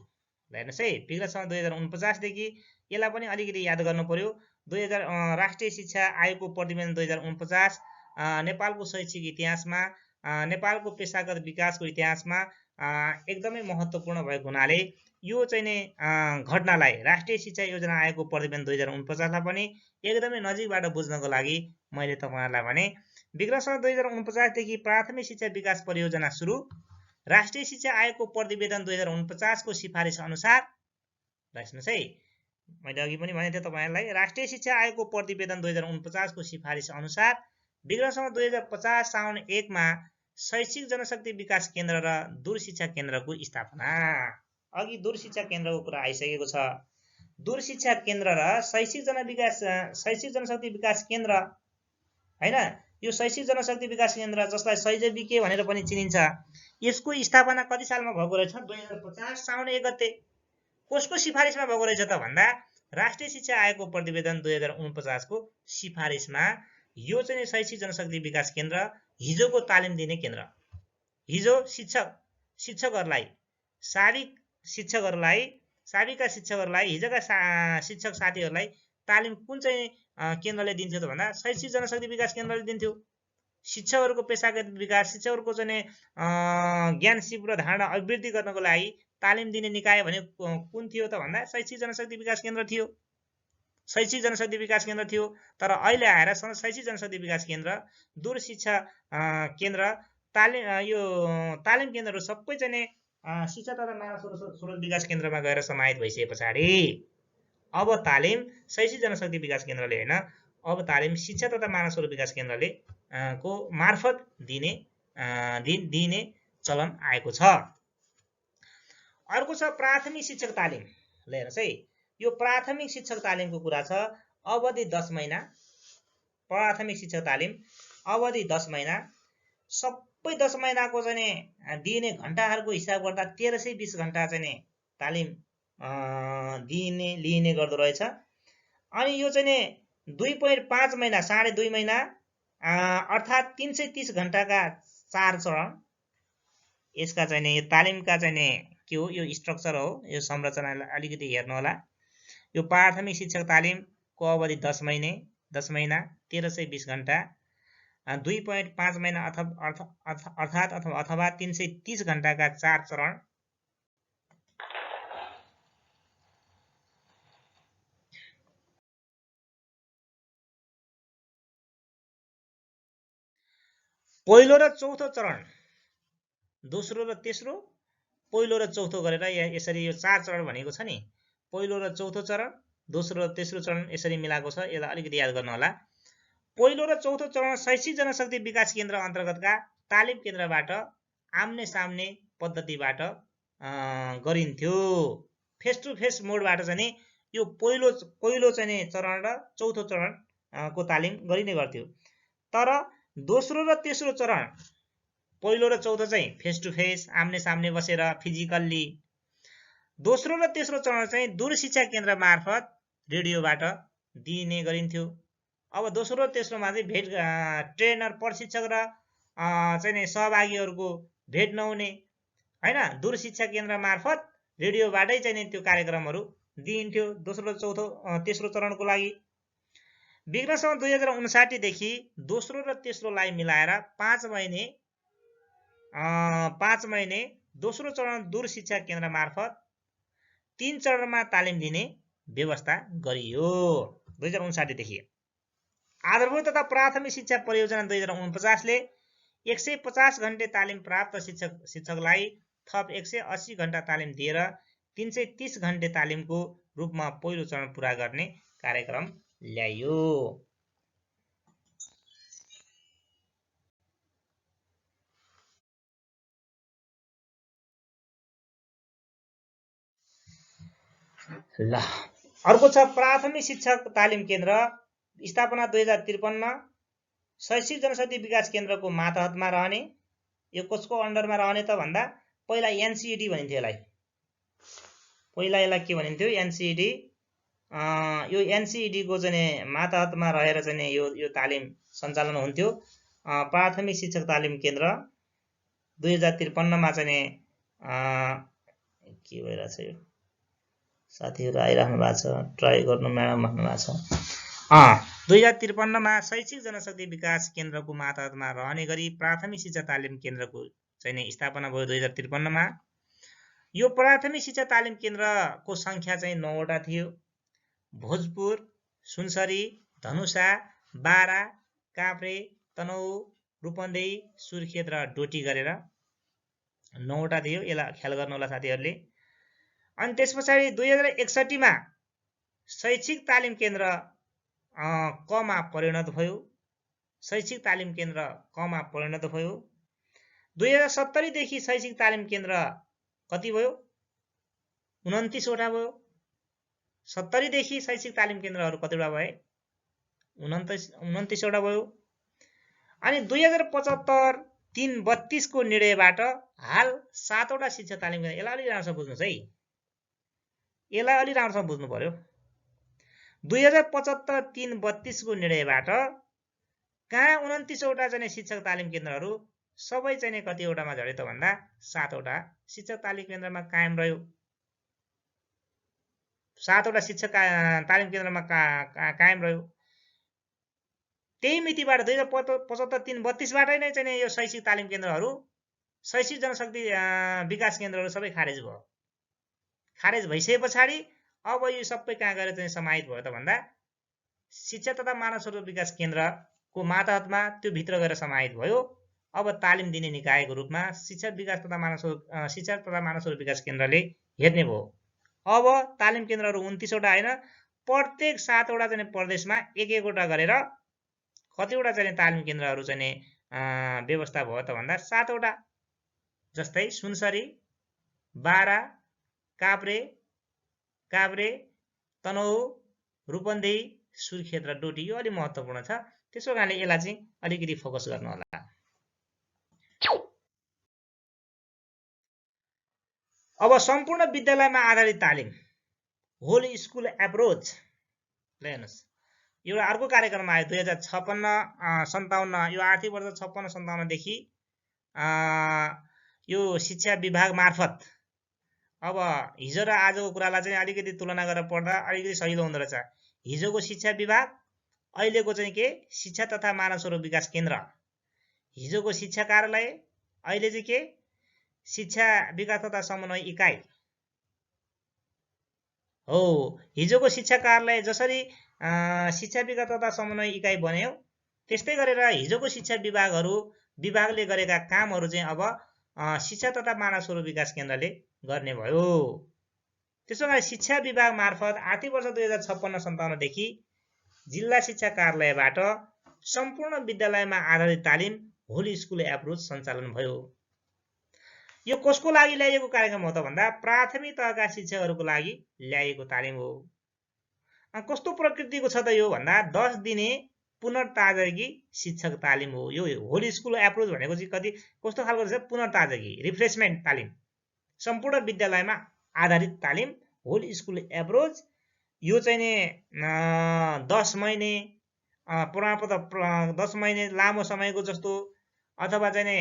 हेर्नुहोस् है, विक्रमसम्म 2049 देखि यसलाई पनि अलिकति याद गर्नु पर्यो। राष्ट्रिय शिक्षा आयोगको प्रतिवेदन 2049 नेपालको शैक्षिक इतिहासमा, नेपालको पेशागत विकासको इतिहासमा एकदमै महत्त्वपूर्ण भएको हुनाले यो चाहिँ नै घटनालाई राष्ट्रिय शिक्षा योजना आयोगको प्रतिवेदन 2049 लाई पनि एकदमै नजिकबाट बुझ्नको लागि मैले तपाईहरुलाई भने विक्रमसम्म 2049 देखि प्राथमिक शिक्षा विकास परियोजना सुरु। राष्ट्रिय शिक्षा आयोगको प्रतिवेदन 2049 को सिफारिस अनुसार, राख्नुस् है, मैले अघि पनि भनेथे तपाईहरुलाई, राष्ट्रिय शिक्षा आयोगको प्रतिवेदन 2049 को सिफारिस अनुसार विक्रमसम्म 2050 साउन 1 मा शैक्षिक जनशक्ति विकास केन्द्र र दूर शिक्षा केन्द्रको स्थापना। अघि दूर शिक्षा केन्द्रको कुरा आइसकेको छ। दूर शिक्षा केन्द्र र शैक्षिक जनशक्ति विकास केन्द्र हैन, यो शैक्षिक जनशक्ति विकास केन्द्र जसलाई सैजविके भनेर पनि चिनिन्छ, यसको स्थापना कति सालमा भएको रहेछ? 2050 साउन 1 गते। कसको सिफारिसमा भएको रहेछ त भन्दा राष्ट्रिय शिक्षा आयोगको प्रतिवेदन 2049 को सिफारिसमा यो चाहिँ शैक्षिक जनशक्ति विकास केन्द्र हिजोको तालिम दिने केन्द्र, हिजो शिक्षकहरुलाई साविका शिक्षकहरुलाई हिजोका शिक्षक साथीहरुलाई तालिम कुन चाहिँ केन्द्रले दिन्थ्यो त भन्दा शैक्षिक जनशक्ति विकास केन्द्रले दिन्थ्यो। शिक्षकहरुको पेशागत विकास, शिक्षकहरुको चाहिँ ज्ञान सिप र धारणा अभिवृद्धि गर्नको लागि तालिम दिने निकाय भने कुन थियो त भन्दा शैक्षिक जनशक्ति विकास केन्द्र थियो। शैक्षिक जनशक्ति विकास केन्द्र थियो। तर अहिले आएर शैक्षिक जनशक्ति विकास केन्द्र, दूर शिक्षा केन्द्र, तालिम केन्द्रहरु सबै चाहिँ शिक्षा तथा मानव स्रोत विकास केन्द्रमा गएर समाहित भइसके पछाडि अब तालिम शैक्षिक जनशक्ति विकास केन्द्रले हैन, अब तालिम शिक्षा तथा मानव स्रोत विकास केन्द्रले को मार्फत दिने चलन आएको छ। अर्को छ प्राथमिक शिक्षक तालिम। ल हेर्नुस् है, यो प्राथमिक शिक्षक तालिमको कुरा छ। अवधि 10 महिना। प्राथमिक शिक्षक तालिम अवधि 10 महिना। सबै 10 महिनाको चाहिँ दिने घण्टाहरुको हिसाब गर्दा 1320 घण्टा चाहिँ तालिम लिने गर्दो रहेछ। अनि यो चाहिँ 2.5 महिना, 2.5 महिना अर्थात 330 घण्टाका 4 चरण। यसका चाहिँ यो तालिमका चाहिँ के हो, यो स्ट्रक्चर हो, यो संरचनालाई अलिकति हेर्नु होला। यो प्राथमिक शिक्षक तालिमको अवधि 10 महिना 1320 घण्टा, 2.5 महिना अथवा 330 घण्टाका 4 चरण। पहिलो र चौथो चरण, दोस्रो र तेस्रो, पहिलो र चौथो गरेर यसरी यो 4 चरण भनेको छ नि। पहिलो र चौथो चरण, दोस्रो र तेस्रो चरण यसरी मिलाएको छ। यसलाई अलिकति याद गर्नु होला। पहिलो र चौथो चरण शैक्षिक जनशक्ति विकास केन्द्र अन्तर्गतका तालिम केन्द्रबाट आम्ने सामने पद्धतिबाट गरिन्थ्यो। फेस टु फेस मोडबाट चाहिँ यो पहिलो चाहिँ चरण र चौथो चरणको तालिम गरिने गर्थ्यो। तर दोस्रो र तेस्रो चरण पहिलो र चौथो चाहिँ फेस टु फेस आम्ने सामने बसेर फिजिकल्ली। दोस्रो र तेस्रो चरण चाहिँ दूर शिक्षा केन्द्र मार्फत रेडियोबाट दिइने गरिन्थ्यो। अब दोस्रो र तेस्रोमा चाहिँ भेट ट्रेनर प्रशिक्षक र चाहिँ नि सहभागीहरूको भेट नहुने हैन, दूर शिक्षा केन्द्र मार्फत रेडियोबाटै चाहिँ नि त्यो कार्यक्रमहरू दिइन्थ्यो दोस्रो चौथो तेस्रो चरणको लागि। विक्रमसम्म 2059 देखि दोस्रो र तेस्रोलाई मिलाएर 5 महिने दोस्रो चरण दूर शिक्षा केन्द्र मार्फत 3 चरणमा तालिम दिने व्यवस्था गरियो 2059 देखि। आधारभूत तथा प्राथमिक शिक्षा परियोजना 2049 ले 150 घण्टे तालिम प्राप्त शिक्षकलाई थप 180 घण्टा तालिम दिएर 330 घण्टे तालिमको रूपमा पहिलो चरण पूरा गर्ने कार्यक्रम ल्याइयो। ल अर्को छ प्राथमिक शिक्षक तालिम केन्द्र स्थापना 2053 शैक्षिक जनशक्ति विकास केन्द्रको मातहतमा रहने। यो कसको अन्डरमा रहने त भन्दा पहिला एनसीईडी भनिन्थ्यो यसलाई। पहिला यसलाई के भनिन्थ्यो एनसीईडी। यो एनसीईडी को चाहिँ मातहतमा रहेर चाहिँ यो तालिम सञ्चालन हुन्थ्यो। प्राथमिक शिक्षक तालिम केन्द्र 2053 मा चाहिँ के भइरहेछ यो साथीहरु आइराख्नु भएको छ, ट्राई गर्नु म्याडम भन्नु भएको छ। 2053 मा शैक्षिक जनशक्ति विकास केन्द्रको मातहतमा रहने गरी प्राथमिक शिक्षा तालिम केन्द्रको चाहिँ स्थापना भयो 2053 मा। यो प्राथमिक शिक्षा तालिम केन्द्रको संख्या चाहिँ 9 वटा थियो। भोजपुर, सुनसरी, धनुषा, बारा, काभ्रे, तनहु, रूपन्देही, सुर्खेत र डोटी गरेर 9 वटा थियो। यसलाई ख्याल गर्नु होला साथीहरुले। अनि त्यसपछि 2061 मा शैक्षिक तालिम केन्द्र कमा परिणत भयो। शैक्षिक तालिम केन्द्र कमा परिणत भयो। 2070 देखि शैक्षिक तालिम केन्द्र कति भयो 29 वटा भयो। 70 देखि शैक्षिक तालिम केन्द्रहरू कतिवटा भए 29 वटा भयो। अनि 2075 332 को निर्णयबाट हाल 7 वटा शिक्षा तालिम केन्द्र। यसलाई अलि राम्रोसँग बुझ्नुस् है, यसलाई अलि राम्रोसँग बुझ्नु पर्यो। 2075 332 को निर्णयबाट कहाँ 29 वटा चाहिँ शिक्षक तालिम केन्द्रहरू सबै चाहिँ कति वटामा झरे त भन्दा 7 वटा शिक्षक तालिम केन्द्रमा कायम रह्यो। 7 वटा शिक्षक तालिम केन्द्रमा कायम रह्यो। त्यही मितिबाट 2075 332 बाटै नै चाहिँ यो शैक्षिक तालिम केन्द्रहरू शैक्षिक जनशक्ति विकास केन्द्रहरू सबै खारेज भयो। खारेज भइसकेपछि अब यो सबै कहाँ गएर चाहिँ समाहित भयो त भन्दा शिक्षा तथा मानव स्रोत विकास केन्द्रको मातहतमा त्यो भित्र गएर समाहित भयो। अब तालिम दिने निकायको रूपमा शिक्षा तथा मानव स्रोत विकास केन्द्रले हेर्ने भयो। अब तालिम केन्द्रहरू 29 वटा हैन, प्रत्येक 7 वटा चाहिँ प्रदेशमा एक वटा गरेर कतिवटा चाहिँ तालिम केन्द्रहरू चाहिँ व्यवस्था भयो त भन्दा 7 वटा। जस्तै सुनसरी, बारा, काभ्रे, तनहु, रूपन्देही, सुर्खेत र डोटी। यो अलि महत्त्वपूर्ण छ, त्यसो कारणले यसलाई चाहिँ अलिकति फोकस गर्नु होला। अब सम्पूर्ण विद्यालयमा आधारित तालिम होल स्कुल एप्रोच ल हेर्नुस्। एउटा अर्को कार्यक्रम आयो 2056-57 यो आर्थिक वर्ष 56-57 देखि यो शिक्षा विभाग मार्फत। अब हिजो र आजको कुरालाई चाहिँ अलिकति तुलना गरेर पढ्दा अलिकति सजिलो हुँदो रहेछ। हिजोको शिक्षा विभाग, अहिलेको चाहिँ के शिक्षा तथा मानव स्रोत विकास केन्द्र। हिजोको शिक्षा कार्यालय, अहिले चाहिँ के शिक्षा विकास तथा समन्वय इकाइ हो। हिजोको शिक्षा कार्यालय जसरी शिक्षा विकास तथा समन्वय इकाइ बन्यो, त्यस्तै गरेर हिजोको शिक्षा विभागले गरेका कामहरू चाहिँ अब शिक्षा तथा मानव स्रोत विकास केन्द्रले गर्ने भयो। त्यसो भए शिक्षा विभाग मार्फत आर्थिक वर्ष 2056-57 देखि जिल्ला शिक्षा कार्यालयबाट सम्पूर्ण विद्यालयमा आधारित तालिम होल स्कुल एप्रोच सञ्चालन भयो। यो कसको लागि ल्याइएको कार्यक्रम हो त भन्दा प्राथमिक तहका शिक्षकहरूको लागि ल्याइएको तालिम हो। कस्तो प्रकृतिको छ त यो भन्दा 10 दिने पुनर्ताजगी शिक्षक तालिम हो। यो होल स्कुल एप्रोच भनेको चाहिँ कस्तो खालको रहेछ? पुनर्ताजगी, रिफ्रेसमेन्ट तालिम, सम्पूर्ण विद्यालयमा आधारित तालिम, होल स्कुल एप्रोच। यो चाहिँ नि 10 महिने प्रमाणपत्र 10 महिने लामो समयको जस्तो, अथवा चाहिँ नि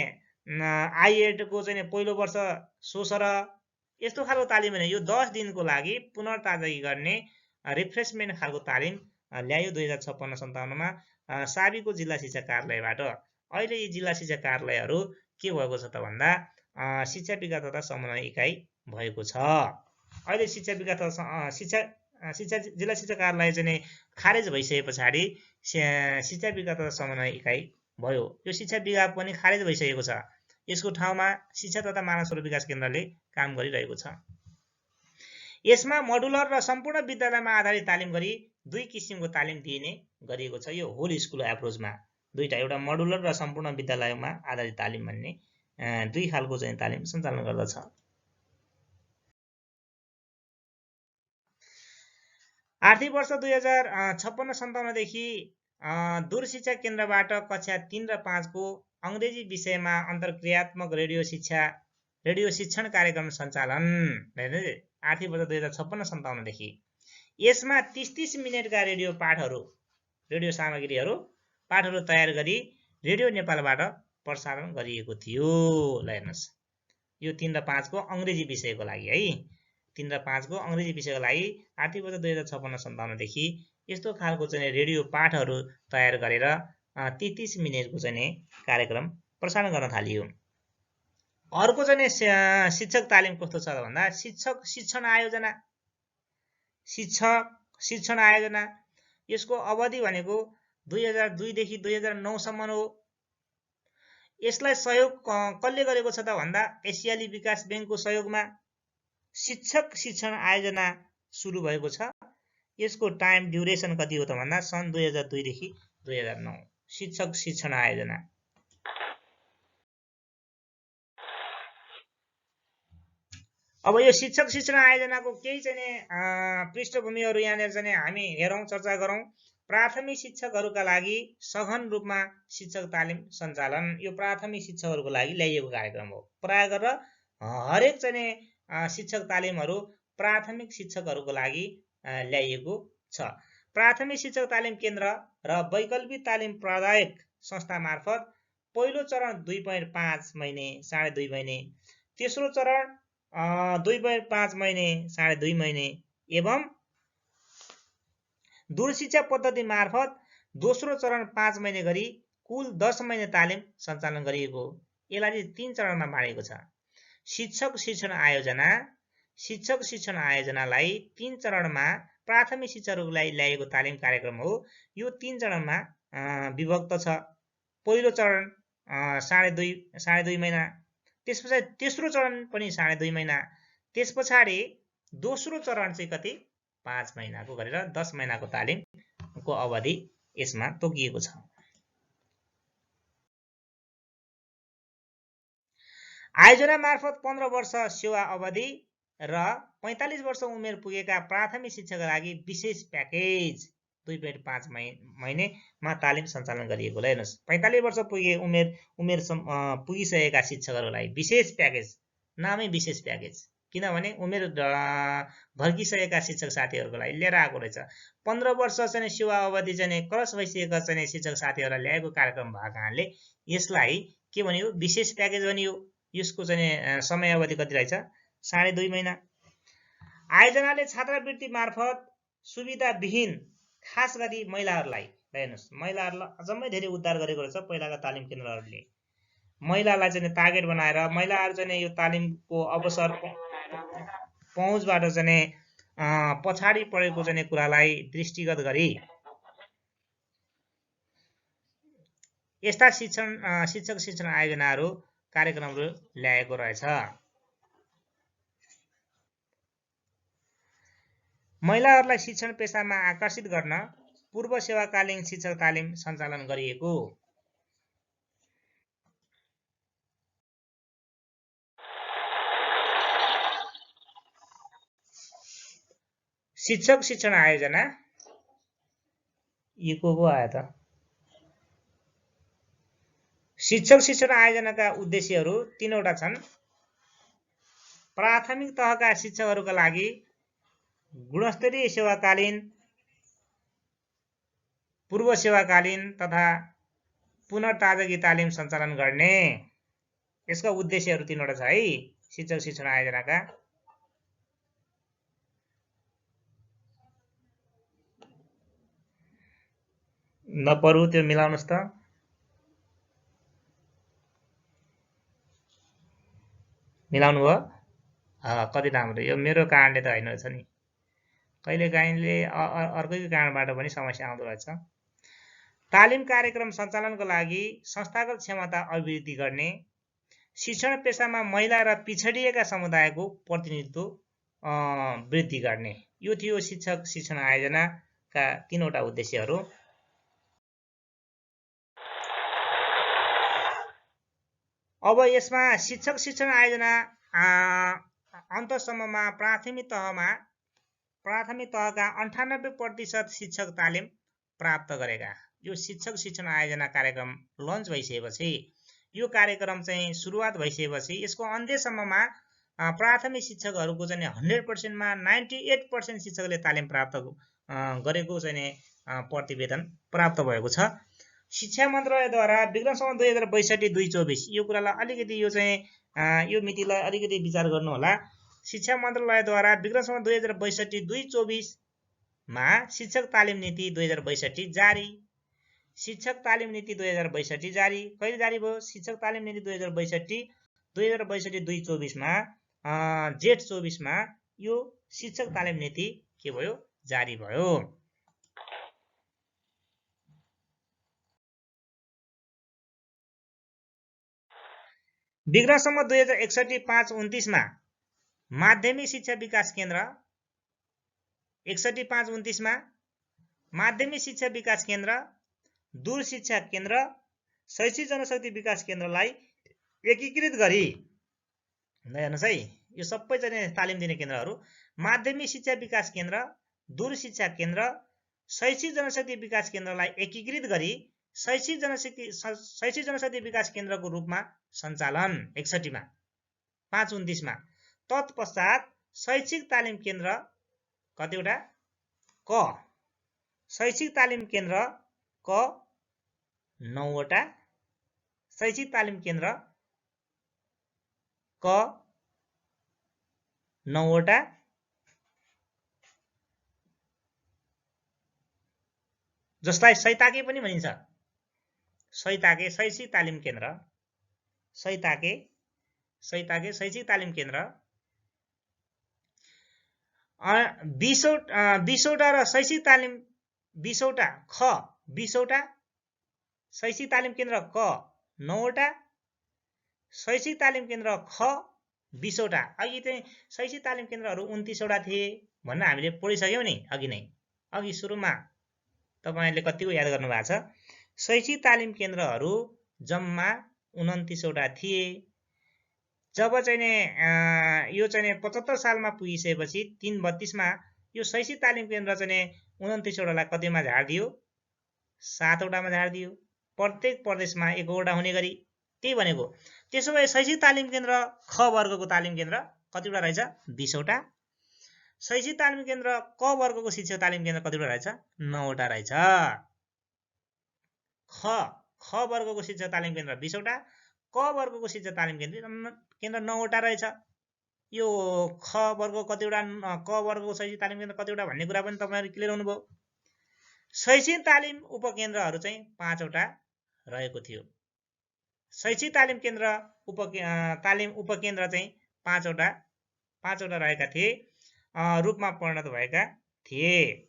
आइएडको चाहिँ पहिलो वर्ष सोसर यस्तो खालको तालिम होइन। यो 10 दिनको लागि पुनर्ताजगी गर्ने रिफ्रेसमेन्ट खालको तालिम ल्यायो 2056-57 मा साबीको जिल्ला शिक्षा कार्यालयबाट। अहिले यी जिल्ला शिक्षा कार्यालयहरू के भएको छ त भन्दा शिक्षा विकास तथा समन्वय इकाइ भएको छ। अहिले शिक्षा विकास तथा जिल्ला शिक्षा कार्यालय चाहिँ खारेज भइसके पछाडि शिक्षा विकास तथा समन्वय इकाइ भयो। यो शिक्षा विभाग पनि खारेज भइसकेको छ। यसको ठाउँमा शिक्षा तथा मानव स्रोत विकास केन्द्रले काम गरिरहेको छ। यसमा मोडुलर र सम्पूर्ण विद्यालयमा आधारित तालिम गरी 2 किसिमको तालिम दिइने गरिएको छ। यो होल स्कुल एप्रोचमा दुईटा, एउटा मोडुलर र सम्पूर्ण विद्यालयमा आधारित तालिम भन्ने 2 खालको चाहिँ तालिम सञ्चालन गर्दछ। आर्थिक वर्ष 2056-57 देखि दूरशिक्षा केन्द्रबाट कक्षा 3 र 5 को अंग्रेजी विषयमा अन्तर्क्रियात्मक रेडियो शिक्षण कार्यक्रम सञ्चालन। आर्थिक वर्ष 2056-57 देखि यसमा 30-30 मिनेटका रेडियो सामग्रीहरू पाठहरू तयार गरी रेडियो नेपालबाट प्रसारण गरिएको थियो। ल हेर्नुस्, यो 3 र 5 को अंग्रेजी विषयको लागि है, 3 र 5 को अंग्रेजी विषयको लागि आर्थिक वर्ष 2056-57 देखि यस्तो खालको चाहिँ रेडियो पाठहरू तयार गरेर 30-30 मिनेटको चाहिँ कार्यक्रम प्रसारण गर्न थालियो। अर्को चाहिँ शिक्षक तालिम कस्तो छ भन्दा शिक्षक शिक्षण आयोजना यसको अवधि भनेको 2002 देखि 2009 सम्म हो। यसलाई सहयोग कसले गरेको छ त भन्दा एसियाली विकास बैंकको सहयोगमा शिक्षक शिक्षण आयोजना सुरु भएको छ। यसको टाइम ड्युरेसन कति हो त भन्दा सन् 2002 देखि 2009 शिक्षक शिक्षण आयोजना। अब यो शिक्षक शिक्षण आयोजनाको केही चाहिँ पृष्ठभूमिहरू यहाँनिर चाहिँ हामी हेरौँ, चर्चा गरौँ। प्राथमिक शिक्षकहरूका लागि सघन रूपमा शिक्षक तालिम सञ्चालन। यो प्राथमिक शिक्षकहरूको लागि ल्याइएको कार्यक्रम हो। प्राय गरेर हरेक चाहिँ शिक्षक तालिमहरू प्राथमिक शिक्षकहरूको लागि ल्याइएको छ। प्राथमिक शिक्षक तालिम केन्द्र र वैकल्पिक तालिम प्रदायक संस्था मार्फत पहिलो चरण 2.5 महिने 2.5 महिने, तेस्रो चरण 2.5 महिने 2.5 महिने एवं दूरशिक्षा पद्धति मार्फत दोस्रो चरण 5 महिने गरी कुल 10 महिने तालिम सञ्चालन गरिएको। यसलाई 3 चरणमा बाँडेको छ। शिक्षक शिक्षण आयोजनालाई 3 चरणमा प्राथमिक शिक्षकहरूको लागि ल्याएको तालिम कार्यक्रम हो। यो 3 चरणमा विभक्त छ। पहिलो चरण 2.5 महिना, त्यसपछि तेस्रो चरण पनि 2.5 महिना, त्यसपछि दोस्रो चरण चाहिँ कति 5 महिनाको गरेर 10 महिनाको तालिमको अवधि यसमा तोकिएको छ। आयोजना मार्फत 15 वर्ष सेवा अवधि र 45 वर्ष उमेर पुगेका प्राथमिक शिक्षकका लागि विशेष प्याकेज 2.5 महिनेमा तालिम सञ्चालन गरिएको। हेर्नुस्, 45 वर्ष उमेर पुगिसकेका शिक्षकहरूलाई विशेष प्याकेज, नामै विशेष प्याकेज, किनभने उमेर भर्किसकेका शिक्षक साथीहरूको लागि लिएर आएको रहेछ। 15 वर्ष चाहिँ सेवा अवधि चाहिँ क्रस भइसकेका चाहिँ शिक्षक साथीहरूलाई ल्याएको कार्यक्रम भएको कारणले यसलाई के भनियो? विशेष प्याकेज भनियो। यसको चाहिँ समय अवधि कति रहेछ? 2.5 महिना। आयोजनाले छात्रवृत्ति मार्फत सुविधाविहीन खास गरी महिलाहरूलाई, हेर्नुस्, महिलाहरूलाई अझमै धेरै उद्धार गरेको रहेछ पहिलाका तालिम केन्द्रहरूले। महिलालाई चाहिँ टार्गेट बनाएर महिलाहरू चाहिँ यो तालिमको अवसर पहुँचबाट चाहिँ पछाडि परेको चाहिँ कुरालाई दृष्टिगत गरी यस्ता शिक्षक शिक्षण आयोजनाहरू कार्यक्रमहरू ल्याएको रहेछ। महिलाहरूलाई शिक्षण पेशामा आकर्षित गर्न पूर्व सेवाकालीन शिक्षक तालिम सञ्चालन गरिएको। शिक्षक शिक्षण आयोजना यो को आयो त? शिक्षक शिक्षण आयोजनाका उद्देश्यहरू 3 वटा छन्। प्राथमिक तहका शिक्षकहरूका लागि गुणस्तरीय सेवाकालीन, पूर्व सेवाकालीन तथा पुनर्ताजगी तालिम सञ्चालन गर्ने। यसका उद्देश्यहरू 3 वटा छ है शिक्षक शिक्षण आयोजनाका। नपरु त्यो मिलाउनुस् त। मिलाउनु भयो? कति राम्रो। यो मेरो कारणले त होइन रहेछ नि, कहिलेकाहीँले अर्कैको कारणबाट पनि समस्या आउँदो रहेछ। तालिम कार्यक्रम सञ्चालनको लागि संस्थागत क्षमता अभिवृद्धि गर्ने, शिक्षण पेशामा महिला र पिछडिएका समुदायको प्रतिनिधित्व वृद्धि गर्ने। यो थियो शिक्षक शिक्षण आयोजनाका 3 वटा उद्देश्यहरू। अब यसमा शिक्षक शिक्षण आयोजना अन्तसम्ममा प्राथमिक तहका 98% शिक्षक तालिम प्राप्त गरेका। यो शिक्षक शिक्षण आयोजना कार्यक्रम लन्च भइसकेपछि, यो कार्यक्रम चाहिँ सुरुवात भइसकेपछि यसको अन्त्यसम्ममा प्राथमिक शिक्षकहरूको चाहिँ 100% मा 98% शिक्षकले तालिम प्राप्त गरेको चाहिँ प्रतिवेदन प्राप्त भएको छ। शिक्षा मन्त्रालयद्वारा विक्रमसम्म 2062-2024 यो कुरालाई अलिकति यो चाहिँ यो मितिलाई अलिकति विचार गर्नु होला। शिक्षा मन्त्रालयद्वारा विक्रमसम्म 2062-2024 मा शिक्षक तालिम नीति 2062 जारी। शिक्षक तालिम नीति 2062 जारी कहिले जारी भयो? शिक्षक तालिम नीति 2062-2024 मा जेठ 24 मा यो शिक्षक तालिम नीति के भयो? जारी भयो। विक्रमसम्म 2061-5-29 मा माध्यमिक शिक्षा विकास केन्द्र 61-5-29 मा माध्यमिक शिक्षा विकास केन्द्र, दूर शिक्षा केन्द्र, शैक्षिक जनशक्ति विकास केन्द्रलाई एकीकृत गरी, हेर्नुहोस् है यो सबै चाहिँ तालिम दिने केन्द्रहरू माध्यमिक शिक्षा विकास केन्द्र, दूर शिक्षा केन्द्र, शैक्षिक जनशक्ति विकास केन्द्रलाई एकीकृत गरी शैक्षिक जनशक्ति विकास केन्द्रको रूपमा सञ्चालन 61 मा 5-29 मा। तत्पश्चात शैक्षिक तालिम केन्द्र कतिवटा? क शैक्षिक तालिम केन्द्र क 9 वटा, शैक्षिक तालिम केन्द्र क 9 वटा, जसलाई सैताके पनि भनिन्छ। सैताके शैक्षिक तालिम केन्द्र, सैताके शैक्षिक तालिम केन्द्र 20 वटा र शैक्षिक तालिम 20 वटा ख 20 वटा, शैक्षिक तालिम केन्द्र क 9 वटा, शैक्षिक तालिम केन्द्र ख 20 वटा। अघि चाहिँ शैक्षिक तालिम केन्द्रहरू 29 वटा थिए भन्न हामीले पढिसक्यौँ नि अघि नै। अघि सुरुमा तपाईहरुले कतिको याद गर्नु भएको छ? शैक्षिक तालिम केन्द्रहरू जम्मा 29 वटा थिए। जब चाहिँ यो चाहिँ 75 सालमा पुगिसकेपछि 332 मा यो शैक्षिक तालिम केन्द्र चाहिँ 29 वटालाई कतिमा झार्दियो? 7 वटामा झार्दियो। प्रत्येक प्रदेशमा 1 वटा हुने गरी। त्यही भनेको। त्यसो भए शैक्षिक तालिम केन्द्र ख वर्गको तालिम केन्द्र कतिवटा रहेछ? 20 वटा। शैक्षिक तालिम केन्द्र क वर्गको शिक्षक तालिम केन्द्र कतिवटा रहेछ? 9 वटा रहेछ। ख वर्गको शिक्षक तालिम केन्द्र 20 वटा, क वर्गको शिक्षक तालिम केन्द्र 9 वटा रहेछ। यो ख वर्ग कतिवटा, क वर्गको शैक्षिक तालिम केन्द्र कतिवटा भन्ने कुरा पनि तपाईहरु क्लियर हुनुभयो। शैक्षिक तालिम उपकेन्द्रहरू चाहिँ 5 वटा रहेको थियो। शैक्षिक तालिम केन्द्र उपकेन्द्र चाहिँ 5 वटा रहेका थिए, रूपमा परिणत भएका थिए।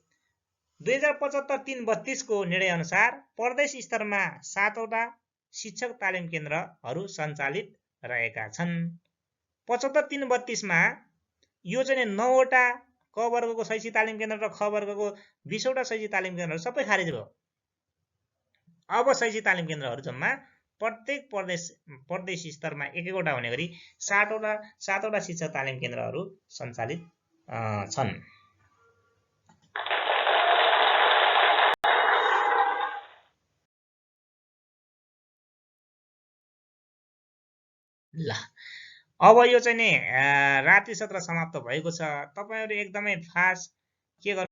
2075-332 को निर्णय अनुसार प्रदेश स्तरमा 7 वटा शिक्षक तालिम केन्द्रहरू सञ्चालित रहेका छन्। 75-332 मा यो चाहिँ 9 वटा क वर्गको शैक्षिक तालिम केन्द्र र ख वर्गको 20 वटा शैक्षिक तालिम केन्द्रहरू सबै खारेज भयो। अब शैक्षिक तालिम केन्द्रहरू जम्मा प्रत्येक प्रदेश स्तरमा 1-1 वटा हुने गरी 7 वटा शिक्षक तालिम केन्द्रहरू सञ्चालित छन्। अब यो चाहिँ नि राति सत्र समाप्त भएको छ। तपाईँहरू एकदमै फास्ट के गर्नु